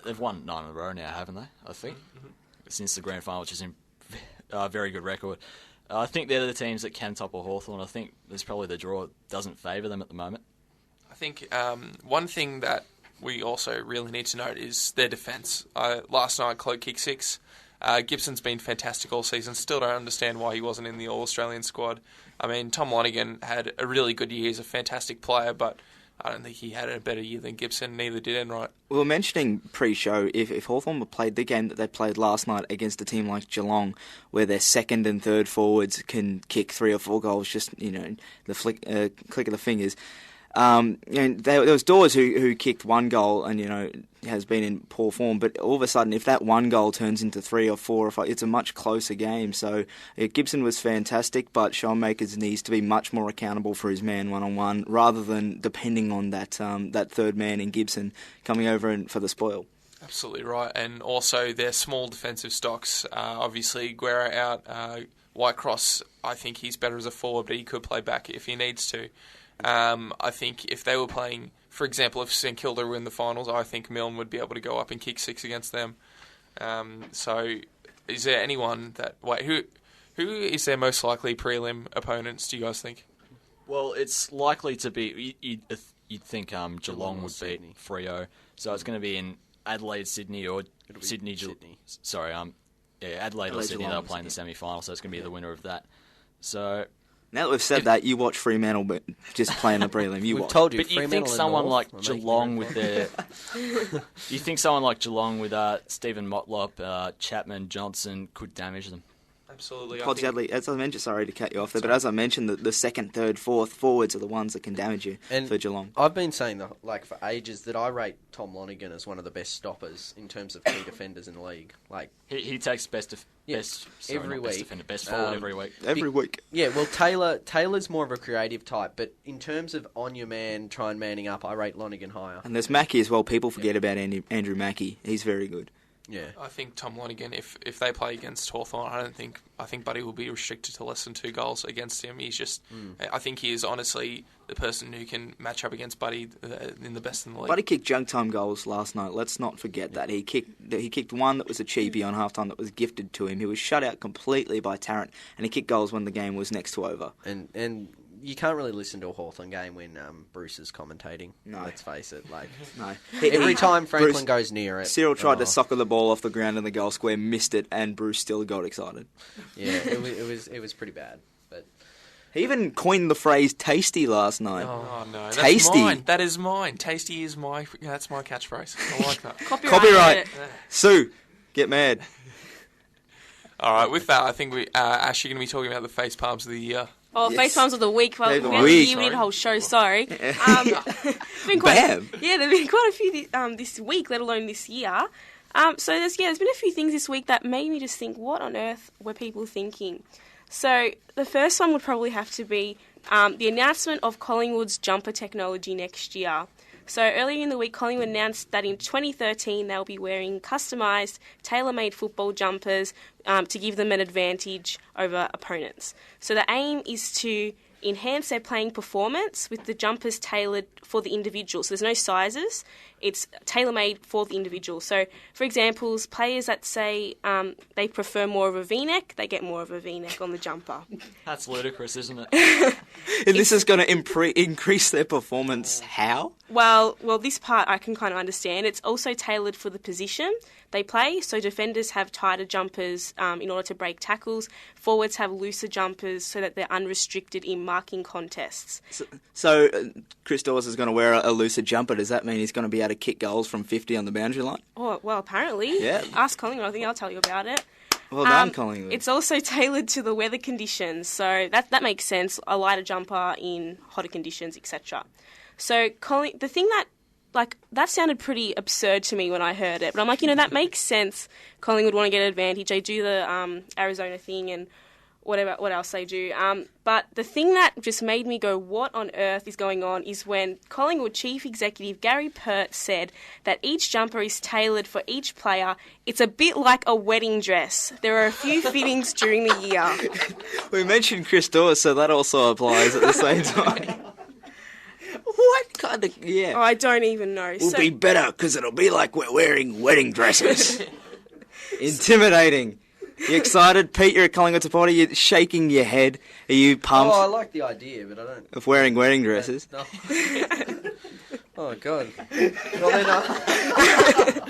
they've won 9 in a row now, haven't they? I think since the grand final, which is a very good record. I think they're the teams that can topple Hawthorn. I think there's probably the draw doesn't favour them at the moment. I think one thing that we also really need to note is their defence. Last night, Cloak kicked 6. Gibson's been fantastic all season. Still don't understand why he wasn't in the All-Australian squad. I mean, Tom Lonergan had a really good year. He's a fantastic player, but I don't think he had a better year than Gibson. Neither did Enright. We were mentioning pre-show, if Hawthorn played the game that they played last night against a team like Geelong, where their second and third forwards can kick 3 or 4 goals, just the click of the fingers. There was Dawes who kicked 1 goal and has been in poor form, but all of a sudden if that 1 goal turns into 3 or 4 or 5, it's a much closer game. So Gibson was fantastic, but Sean Makers needs to be much more accountable for his man one-on-one rather than depending on that third man in Gibson coming over for the spoil. Absolutely right, and also their small defensive stocks. Obviously Guerra out, Whitecross, I think he's better as a forward, but he could play back if he needs to. I think if they were playing, for example, if St Kilda were in the finals, I think Milne would be able to go up and kick 6 against them. So, is there anyone who is their most likely prelim opponents? Do you guys think? Well, it's likely to be. You'd think Geelong would beat Freo, so it's going to be in Adelaide, Sydney, or Sydney. Sorry, Adelaide or Sydney. They're playing the semi-final, so it's going to be the winner of that. So. Now that we've said that, you watch Fremantle, but just playing the prelim. We've told you. But you think someone like Geelong with their, you think someone like Geelong with Stephen Motlop, Chapman, Johnson could damage them? Absolutely. Sadly, as I mentioned, sorry to cut you off there, but as I mentioned, the second, third, fourth forwards are the ones that can damage you for Geelong. I've been saying for ages that I rate Tom Lonergan as one of the best stoppers in terms of key defenders in the league. He takes best forward every week. Every week. Yeah, well, Taylor's more of a creative type, but in terms of on your man, try and manning up, I rate Lonergan higher. And there's Mackie as well. People forget about Andrew Mackie. He's very good. Yeah, I think Tom Lonergan, if they play against Hawthorn, I think Buddy will be restricted to less than 2 goals against him. He's just, I think he is honestly the person who can match up against Buddy in the best in the league. Buddy kicked junk time goals last night. Let's not forget that. He kicked one that was a cheapie on halftime that was gifted to him. He was shut out completely by Tarrant, and he kicked goals when the game was next to over. And you can't really listen to a Hawthorn game when Bruce is commentating. No. Let's face it. No. Every time Franklin goes near it. Cyril tried to soccer the ball off the ground in the goal square, missed it, and Bruce still got excited. Yeah, it was pretty bad. But he even coined the phrase "tasty" last night. Oh no, tasty. That is mine. Tasty is that's my catchphrase. I like that. Copyright. Sue, get mad. All right, with that, I think we actually going to be talking about the face palms of the year. Oh, yes. Facepalms of the week. Well, we need a whole show, sorry. Been they've been quite a few this week, let alone this year. So there's been a few things this week that made me just think, what on earth were people thinking? So the first one would probably have to be the announcement of Collingwood's jumper technology next year. So earlier in the week, Collingwood announced that in 2013 they'll be wearing customised, tailor-made football jumpers to give them an advantage over opponents. So the aim is to enhance their playing performance with the jumpers tailored for the individual. So there's no sizes. It's tailor-made for the individual. So, for example, players that say they prefer more of a V-neck, they get more of a V-neck on the jumper. That's ludicrous, isn't it? And this is going to increase their performance. How? Well, this part I can kind of understand. It's also tailored for the position they play. So defenders have tighter jumpers in order to break tackles. Forwards have looser jumpers so that they're unrestricted in marking contests. So Chris Dawes is going to wear a looser jumper. Does that mean he's going to be able to kick goals from 50 on the boundary line? Oh, well, apparently. Yeah. Ask Collingwood. I think I'll tell you about it. Well done, Collingwood. It's also tailored to the weather conditions, so that makes sense. A lighter jumper in hotter conditions, etc. So the thing that sounded pretty absurd to me when I heard it, but I'm like, that makes sense. Collingwood want to get an advantage. They do the Arizona thing and what else they do. But the thing that just made me go, what on earth is going on, is when Collingwood Chief Executive Gary Pert said that each jumper is tailored for each player. It's a bit like a wedding dress. There are a few fittings during the year. We mentioned Chris Dawes, so that also applies at the same time. What kind of... Yeah. Oh, I don't even know. We'll be better because it'll be like we're wearing wedding dresses. Intimidating. You excited? Pete, you're a Collingwood supporter. You're shaking your head. Are you pumped? Oh, I like the idea, but I don't... Of wearing wedding dresses? No. Oh, God. Well, then,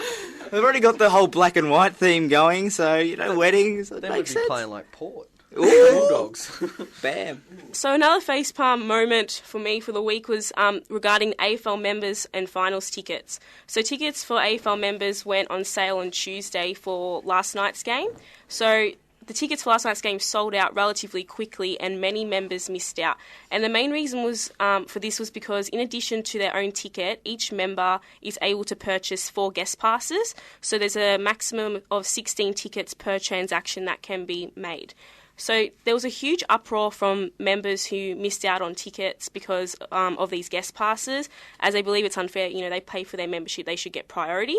They've already got the whole black and white theme going, so, weddings. Then we'd be playing like Port. Ooh. Bulldogs. Bam. So another facepalm moment for me for the week was regarding AFL members and finals tickets. So tickets for AFL members went on sale on Tuesday for last night's game. So the tickets for last night's game sold out relatively quickly and many members missed out. And the main reason was for this was because in addition to their own ticket, each member is able to purchase 4 guest passes. So there's a maximum of 16 tickets per transaction that can be made. So there was a huge uproar from members who missed out on tickets because of these guest passes, as they believe it's unfair. They pay for their membership, they should get priority.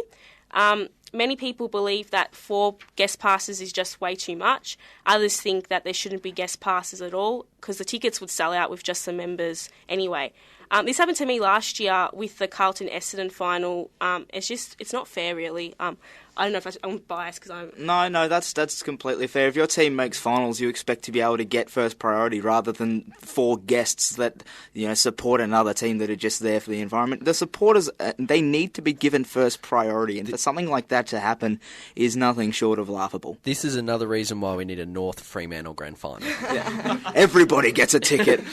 Many people believe that 4 guest passes is just way too much. Others think that there shouldn't be guest passes at all because the tickets would sell out with just the members anyway. This happened to me last year with the Carlton-Essendon final. It's not fair, really. I don't know if I'm biased because I'm... No, that's completely fair. If your team makes finals, you expect to be able to get first priority rather than 4 guests that support another team that are just there for the environment. The supporters, they need to be given first priority, and for something like that to happen is nothing short of laughable. This is another reason why we need a North Fremantle grand final. Yeah. Everybody gets a ticket.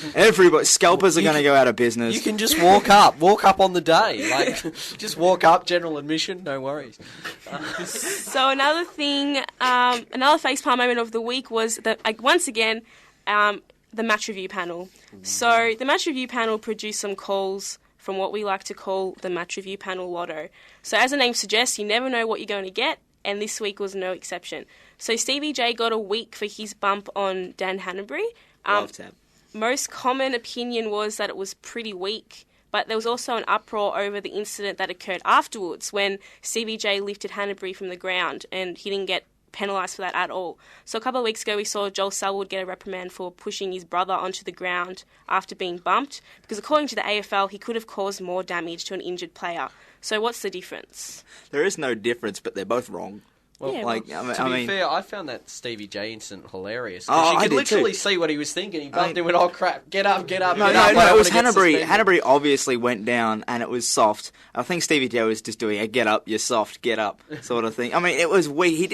Scalpers are going to go out of business. You can just walk up on the day. Just walk up, general admission, no worries. So another thing, another facepalm moment of the week was that, once again, the match review panel. So the match review panel produced some calls from what we like to call the match review panel lotto. So as the name suggests, you never know what you're going to get, and this week was no exception. So Stevie J got a week for his bump on Dan Hanbury. Most common opinion was that it was pretty weak. But there was also an uproar over the incident that occurred afterwards when Stevie J lifted Hanbury from the ground and he didn't get penalised for that at all. So a couple of weeks ago we saw Joel Selwood get a reprimand for pushing his brother onto the ground after being bumped because according to the AFL he could have caused more damage to an injured player. So what's the difference? There is no difference, but they're both wrong. Well, to be fair, I found that Stevie J incident hilarious. Oh, you I could did literally too. see what he was thinking. He bumped him and went, oh crap, get up. No, it was Hanbury. Hanbury obviously went down and it was soft. I think Stevie J was just doing a get up, you're soft, get up sort of thing. I mean, it was weak.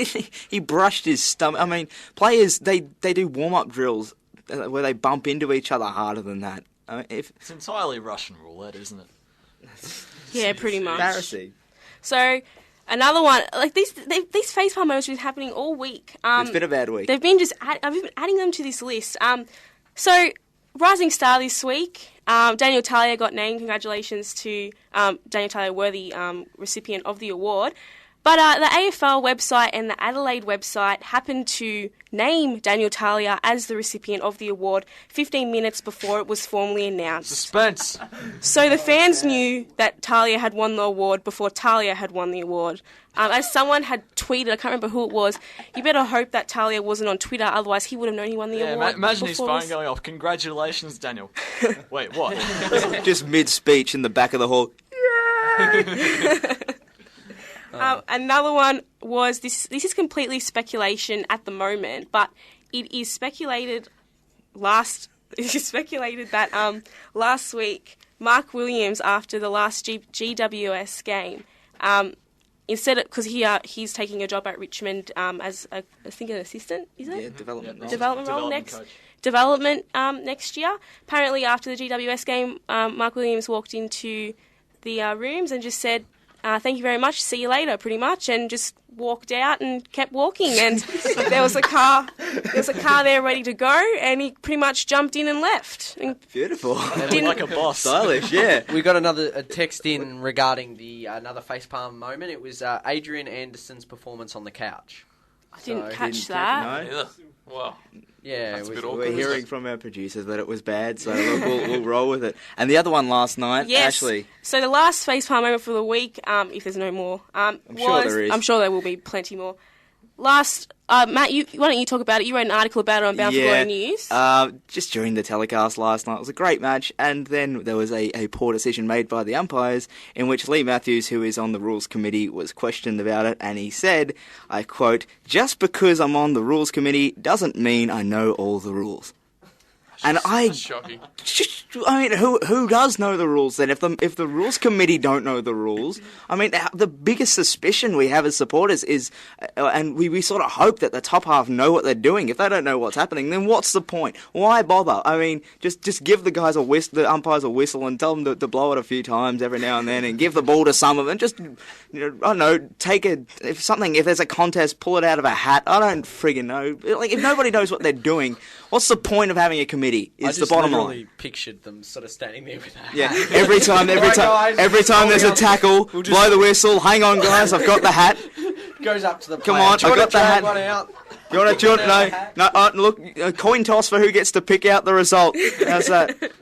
He brushed his stomach. I mean, players, they do warm-up drills where they bump into each other harder than that. I mean, it's entirely Russian roulette, isn't it? Yeah, pretty much. Embarrassing. So... Another one, these facepalm moments have been happening all week. It's been a bad week. They've been I've been adding them to this list. So, rising star this week, Daniel Talia got named. Congratulations to Daniel Talia, worthy recipient of the award. But the AFL website and the Adelaide website happened to name Daniel Talia as the recipient of the award 15 minutes before it was formally announced. Suspense! So the fans knew that Talia had won the award before Talia had won the award. As someone had tweeted, I can't remember who it was, you better hope that Talia wasn't on Twitter, otherwise he would have known he won the award. Imagine his phone going off. Congratulations, Daniel. Wait, what? Just mid-speech in the back of the hall. Another one was, this is completely speculation at the moment, but it is speculated that last week, Mark Williams, after the last GWS game, because he's taking a job at Richmond as I think an assistant, is it? Yeah, development role development next year. Apparently, after the GWS game, Mark Williams walked into the rooms and just said, "Thank you very much. See you later," pretty much, and just walked out and kept walking. And there was a car there ready to go, and he pretty much jumped in and left. And beautiful, like a boss, stylish. Yeah, we got a text in regarding another facepalm moment. It was Adrian Anderson's performance on the couch. I didn't catch that. No. Wow. Yeah, we're hearing from our producers that it was bad, so we'll roll with it. And the other one last night, yes. Ashley. So the last facepalm moment for the week, if there's no more, I'm sure there is. I'm sure there will be plenty more. Matt, why don't you talk about it? You wrote an article about it on Bound for Glory News. Just during the telecast last night, it was a great match, and then there was a poor decision made by the umpires in which Lee Matthews, who is on the rules committee, was questioned about it, and he said, I quote, "Just because I'm on the rules committee doesn't mean I know all the rules." And That's shocking. I mean, who does know the rules then? If the rules committee don't know the rules, I mean, the biggest suspicion we have as supporters is, and we sort of hope that the top half know what they're doing. If they don't know what's happening, then what's the point? Why bother? I mean, just give the guys the umpires a whistle and tell them to blow it a few times every now and then, and give the ball to some of them. Just, I don't know, if there's a contest, pull it out of a hat. I don't friggin' know. Like, if nobody knows what they're doing, what's the point of having a committee? Is the bottom line. I just pictured them sort of standing there with that. Yeah, every time there's a tackle, blow the whistle. Hang on, guys, I've got the hat. Goes up to the player. Come on, I've got the hat. One out. You want to? No. Look, a coin toss for who gets to pick out the result. How's that?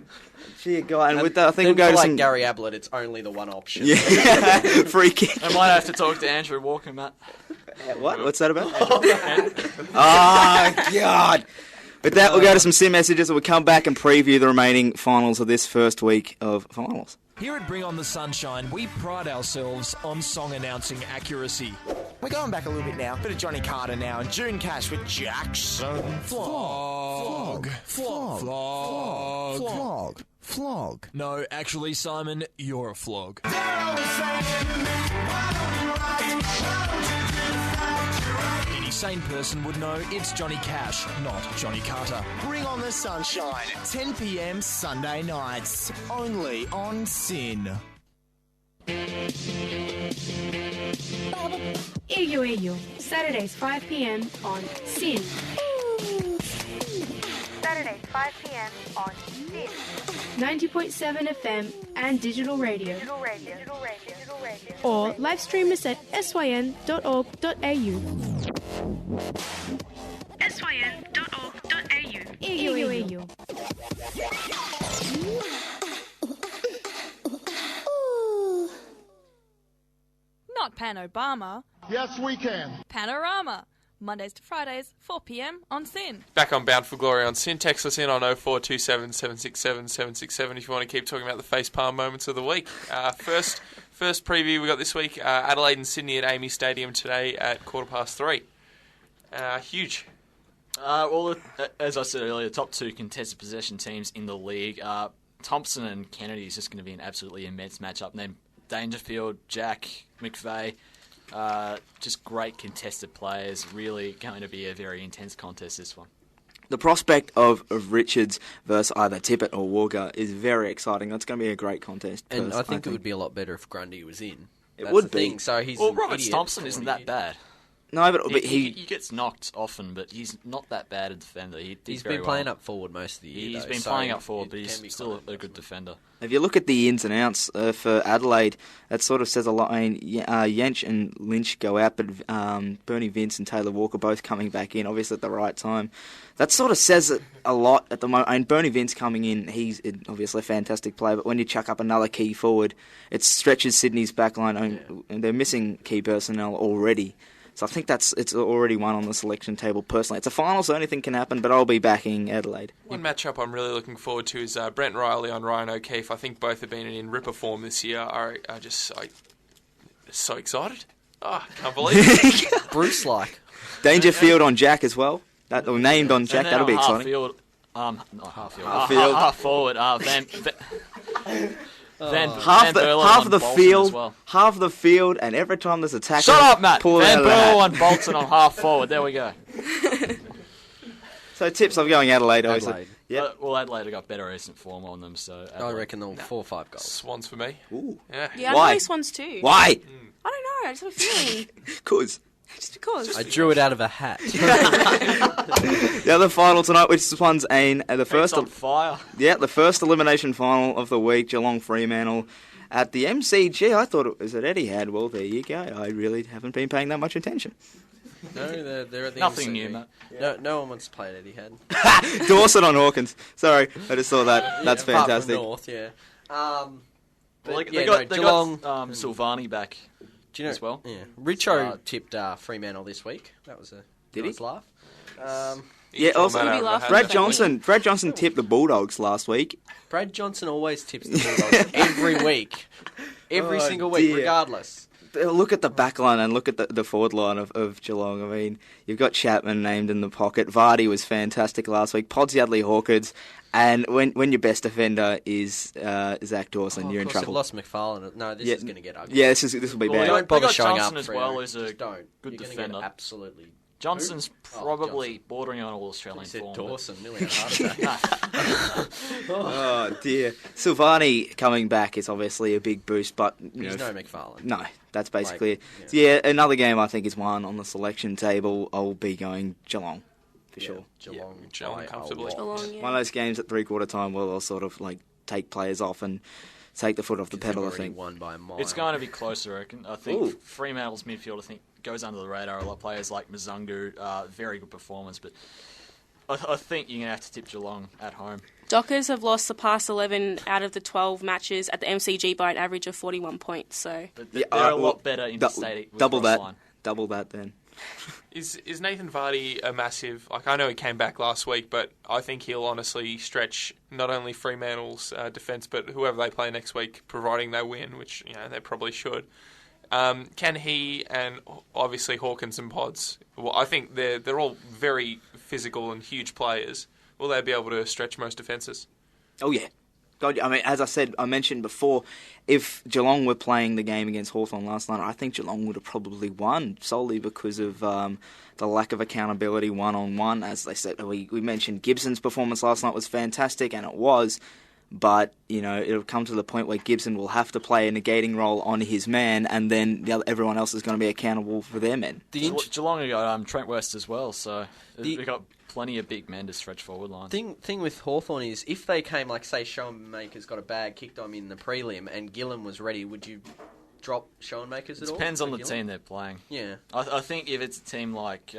Gee, guy, and with that, I think we'll go to some Gary Ablett. It's only the one option. Yeah, free kick. I might have to talk to Andrew Walker, Matt. What? What's that about? Oh God. With that, we'll go to some sim messages and we'll come back and preview the remaining finals of this first week of finals. Here at Bring On the Sunshine, we pride ourselves on song announcing accuracy. We're going back a little bit now. Bit of Johnny Carter now and June Cash with Jackson. Flog. No, actually, Simon, you're a flog. Any sane person would know it's Johnny Cash, not Johnny Carter. Bring On the Sunshine, 10 p.m. Sunday nights, only on Sin. Iyo. Saturdays 5 p.m. on Sin. Saturdays 5 p.m. on Sin. 90.7 FM and digital radio. Digital radio. Or live stream us at syn.org.au. syn.org.au. Iyo. Not Pan Obama. Yes, we can. Panorama. Mondays to Fridays, 4 p.m. on Sin. Back on Bound for Glory on Sin. Text us in on 0427 767 767 if you want to keep talking about the facepalm moments of the week. First preview we got this week, Adelaide and Sydney at Amy Stadium today at 3:15. Huge. Well, as I said earlier, the top two contested possession teams in the league. Thompson and Kennedy is just going to be an absolutely immense matchup. And then Dangerfield, Jack, McVeigh, just great contested players. Really going to be a very intense contest, this one. The prospect of Richards versus either Tippett or Walker is very exciting. That's going to be a great contest. And I think it would be a lot better if Grundy was in. It would be. So he's Roberts Thompson isn't that bad. No, but he gets knocked often, but he's not that bad a defender. He's been playing up forward most of the year. He's been playing up forward, but he's still a good defender. If you look at the ins and outs for Adelaide, that sort of says a lot. I mean, Jensch and Lynch go out, but Bernie Vince and Taylor Walker both coming back in, obviously at the right time. That sort of says a lot at the moment. I mean, Bernie Vince coming in, he's obviously a fantastic player, but when you chuck up another key forward, it stretches Sydney's backline, and they're missing key personnel already. So I think it's already one on the selection table personally. It's a final, so anything can happen, but I'll be backing Adelaide. One matchup I'm really looking forward to is Brent Riley on Ryan O'Keefe. I think both have been in ripper form this year. I just so excited. Oh, I can't believe it. Bruce-like. Dangerfield on Jack as well. Named on Jack, that'll be exciting. Half forward. Half the field, and every time there's a tackle, shut up, Matt. Van Berlo and and Bolton on half forward. There we go. So tips, I'm going Adelaide. Obviously. Yeah. Well, Adelaide have got better recent form on them, so I reckon they'll 4 or 5 goals. Swans for me. Ooh. Yeah, Why? I like Swans too. Why? I don't know. I just have a feeling. Cause. Just because. I drew it out of a hat. The other final tonight, which Swans aim the first on fire. Yeah, the first elimination final of the week, Geelong Fremantle at the MCG. I thought it was at Etihad. Well, there you go. I really haven't been paying that much attention. No, they're at the Nothing MCG. new, mate. No one wants to play at Etihad. Dawson on Hawkins. Sorry, I just saw that. That's fantastic. North, yeah. They got Geelong Silvani back. Do you know as well? Yeah, Richo tipped Fremantle this week. That was a nice laugh. Yeah, also Brad Johnson tipped the Bulldogs last week. Brad Johnson always tips the Bulldogs every week, every single week, regardless. Look at the back line and look at the forward line of Geelong. I mean, you've got Chapman named in the pocket. Vardy was fantastic last week. Pods Yardley Hawkins. And when your best defender is Zach Dawson, you're in trouble. They've lost McFarlane. No, this is going to get ugly. Yeah, this will be bad. Don't bother showing up as well, who's a good defender. Absolutely. Johnson's probably bordering on All-Australian form. Dawson, nearly a heart attack. Oh, dear. Silvani coming back is obviously a big boost, but... He's no McFarlane. No, that's basically it. Yeah, another game I think is one on the selection table. I'll be going Geelong. For sure. Geelong comfortably. One of those games at 3/4 time where they'll sort of take players off and take the foot off the pedal. I think won by a mile. It's going to be close, I reckon. I think Fremantle's midfield, goes under the radar. A lot of players like Mzungu, very good performance, but I think you're going to have to tip Geelong at home. Dockers have lost the past 11 out of the 12 matches at the MCG by an average of 41 points. So they're a lot better interstate. Double that then. Is Nathan Vardy a massive... I know he came back last week, but I think he'll honestly stretch not only Fremantle's defence, but whoever they play next week, providing they win, which they probably should. Can he, and obviously Hawkins and Pods, well, I think they're all very physical and huge players. Will they be able to stretch most defences? Oh, yeah. God, I mean, as I mentioned before, if Geelong were playing the game against Hawthorn last night, I think Geelong would have probably won solely because of the lack of accountability one-on-one. As they said, we mentioned Gibson's performance last night was fantastic, and it was, but it'll come to the point where Gibson will have to play a negating role on his man, and then everyone else is going to be accountable for their men. Geelong have got Trent West as well, so they've got plenty of big men to stretch forward line. Thing with Hawthorn is, if they came, say, Schoenmaker's got a bag kicked on him in the prelim and Gillen was ready, would you drop Schoenmaker's at all? It depends on the team they're playing. Yeah. I think if it's a team like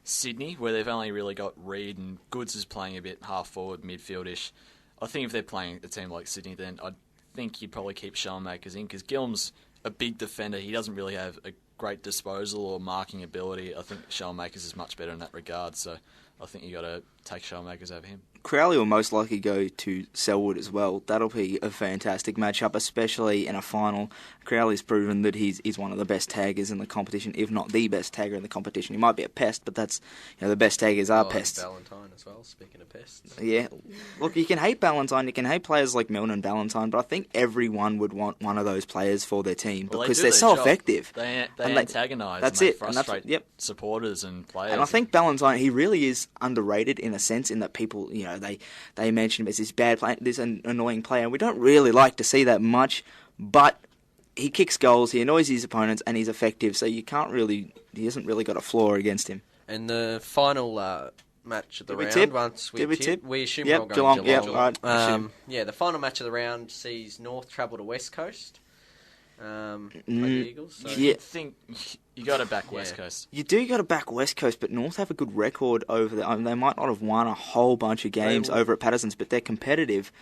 Sydney, where they've only really got Reid and Goods is playing a bit half-forward, midfield-ish, I think if they're playing a team like Sydney, then I think you'd probably keep Schoenmakers in, because Gillen's a big defender. He doesn't really have a great disposal or marking ability. I think Schoenmakers is much better in that regard, so I think you got to take Schoenmakers over him. Crowley will most likely go to Selwood as well. That'll be a fantastic matchup, especially in a final. Crowley's proven that he's one of the best taggers in the competition, if not the best tagger in the competition. He might be a pest, but that's the best taggers are pests. Ballantyne as well, speaking of pests. Yeah. Look, you can hate Ballantyne, you can hate players like Milne and Ballantyne, but I think everyone would want one of those players for their team because they're so effective. They antagonise and they frustrate supporters and players. And I think Ballantyne, he really is underrated in a sense, in that people, they mention him as this bad player, this annoying player, and we don't really like to see that much, but he kicks goals, he annoys his opponents, and he's effective. So he hasn't really got a flaw against him. And the final match of the round. Tip? Once we Did we tip, tip? we assume Yep, we're all going Geelong. Geelong. Yep, right. The final match of the round sees North travel to West Coast. Play the Eagles. So. I think you got to back West Coast. You do got to back West Coast, but North have a good record over there. I mean, they might not have won a whole bunch of games over at Patterson's, but they're competitive.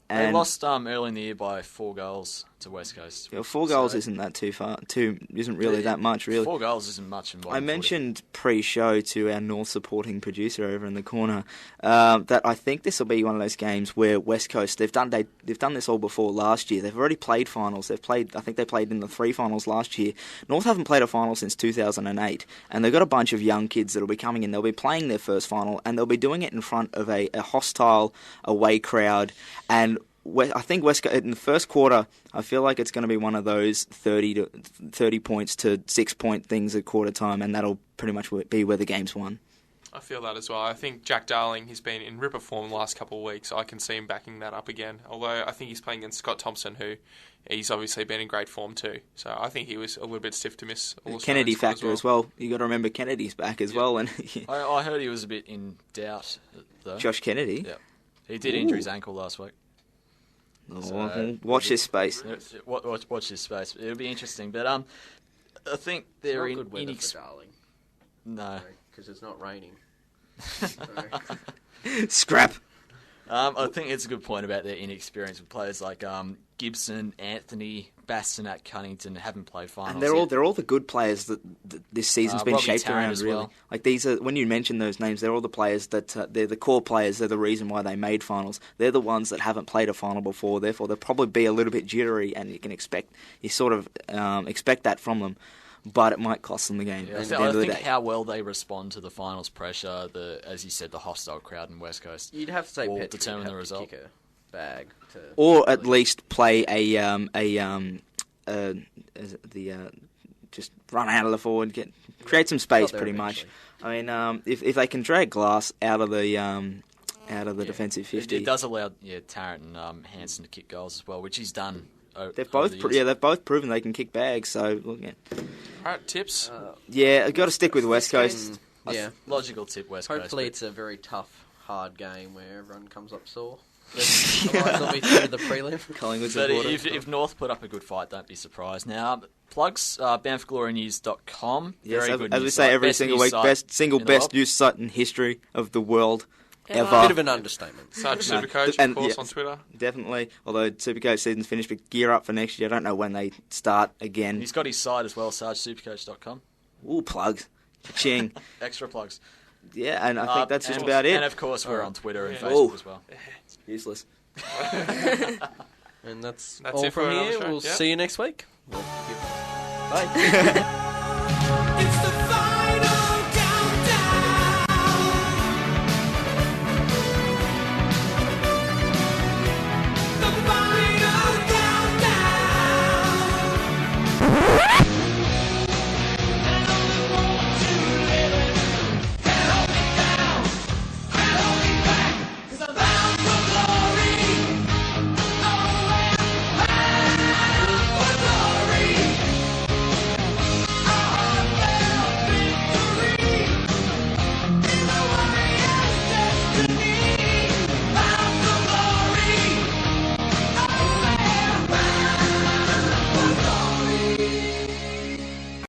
They lost early in the year by 4 goals to West Coast. Yeah, 4 goals isn't that too far. Isn't really that much, really. 4 goals isn't much. I mentioned pre-show to our North supporting producer over in the corner that I think this will be one of those games where West Coast they've done this all before last year. They've already played finals. I think they played in the 3 finals last year. North haven't played a final since 2008, and they've got a bunch of young kids that'll be coming in. They'll be playing their first final, and they'll be doing it in front of a hostile away crowd. And I think West Coast, in the first quarter, I feel like it's going to be one of those 30 points to 6-point things at quarter time, and that'll pretty much be where the game's won. I feel that as well. I think Jack Darling, he's been in ripper form the last couple of weeks. I can see him backing that up again. Although I think he's playing against Scott Thompson, who he's obviously been in great form too. So I think he was a little bit stiff to miss. Kennedy factor as well. You got to remember Kennedy's back as well. And I heard he was a bit in doubt though. Josh Kennedy. Yeah, he did injure his ankle last week. So, watch this space. Watch this space. It'll be interesting, but I think they're in good weather for Darling. No, because it's not raining. Scrap. I think it's a good point about their inexperience with players like Gibson, Anthony, Baston at Cunnington haven't played finals. And they're all the good players that this season's been Robbie shaped Tarrant around. as Really, well. like these are when you mention those names, they're all the players that they're the core players. They're the reason why they made finals. They're the ones that haven't played a final before. Therefore, they'll probably be a little bit jittery, and you sort of expect that from them. But it might cost them the game. Yeah, I think how well they respond to the finals pressure, as you said, the hostile crowd in West Coast. You'd have to say will Petrie determine the result. Kick a bag or at least play just run out of the forward, create some space, pretty much. I mean, if they can drag Glass out of the defensive 50, it does allow Tarrant and Hansen to kick goals as well, which he's done. They've both proven they can kick bags. So look at. All right, tips. I've got to stick with West Coast. Logical tip, West Coast. Hopefully, it's a very tough, hard game where everyone comes up sore. Otherwise, they'll be through the prelim. Collingwood's but if North put up a good fight, don't be surprised. Now, plugs, BanffGloryNews.com. Yes, very good as we news say site. every Best single news week, site best news site in history of the world. Ever. A bit of an understatement. Sarge Supercoach, of course, on Twitter. Definitely. Although Supercoach season's finished, but gear up for next year. I don't know when they start again. He's got his site as well, SargeSupercoach.com. Ooh, plugs. Ching. Extra plugs. Yeah, and I think that's just about it. And of course, we're on Twitter and Facebook as well. Useless. And that's all all it from for here. show. We'll see you next week. Bye.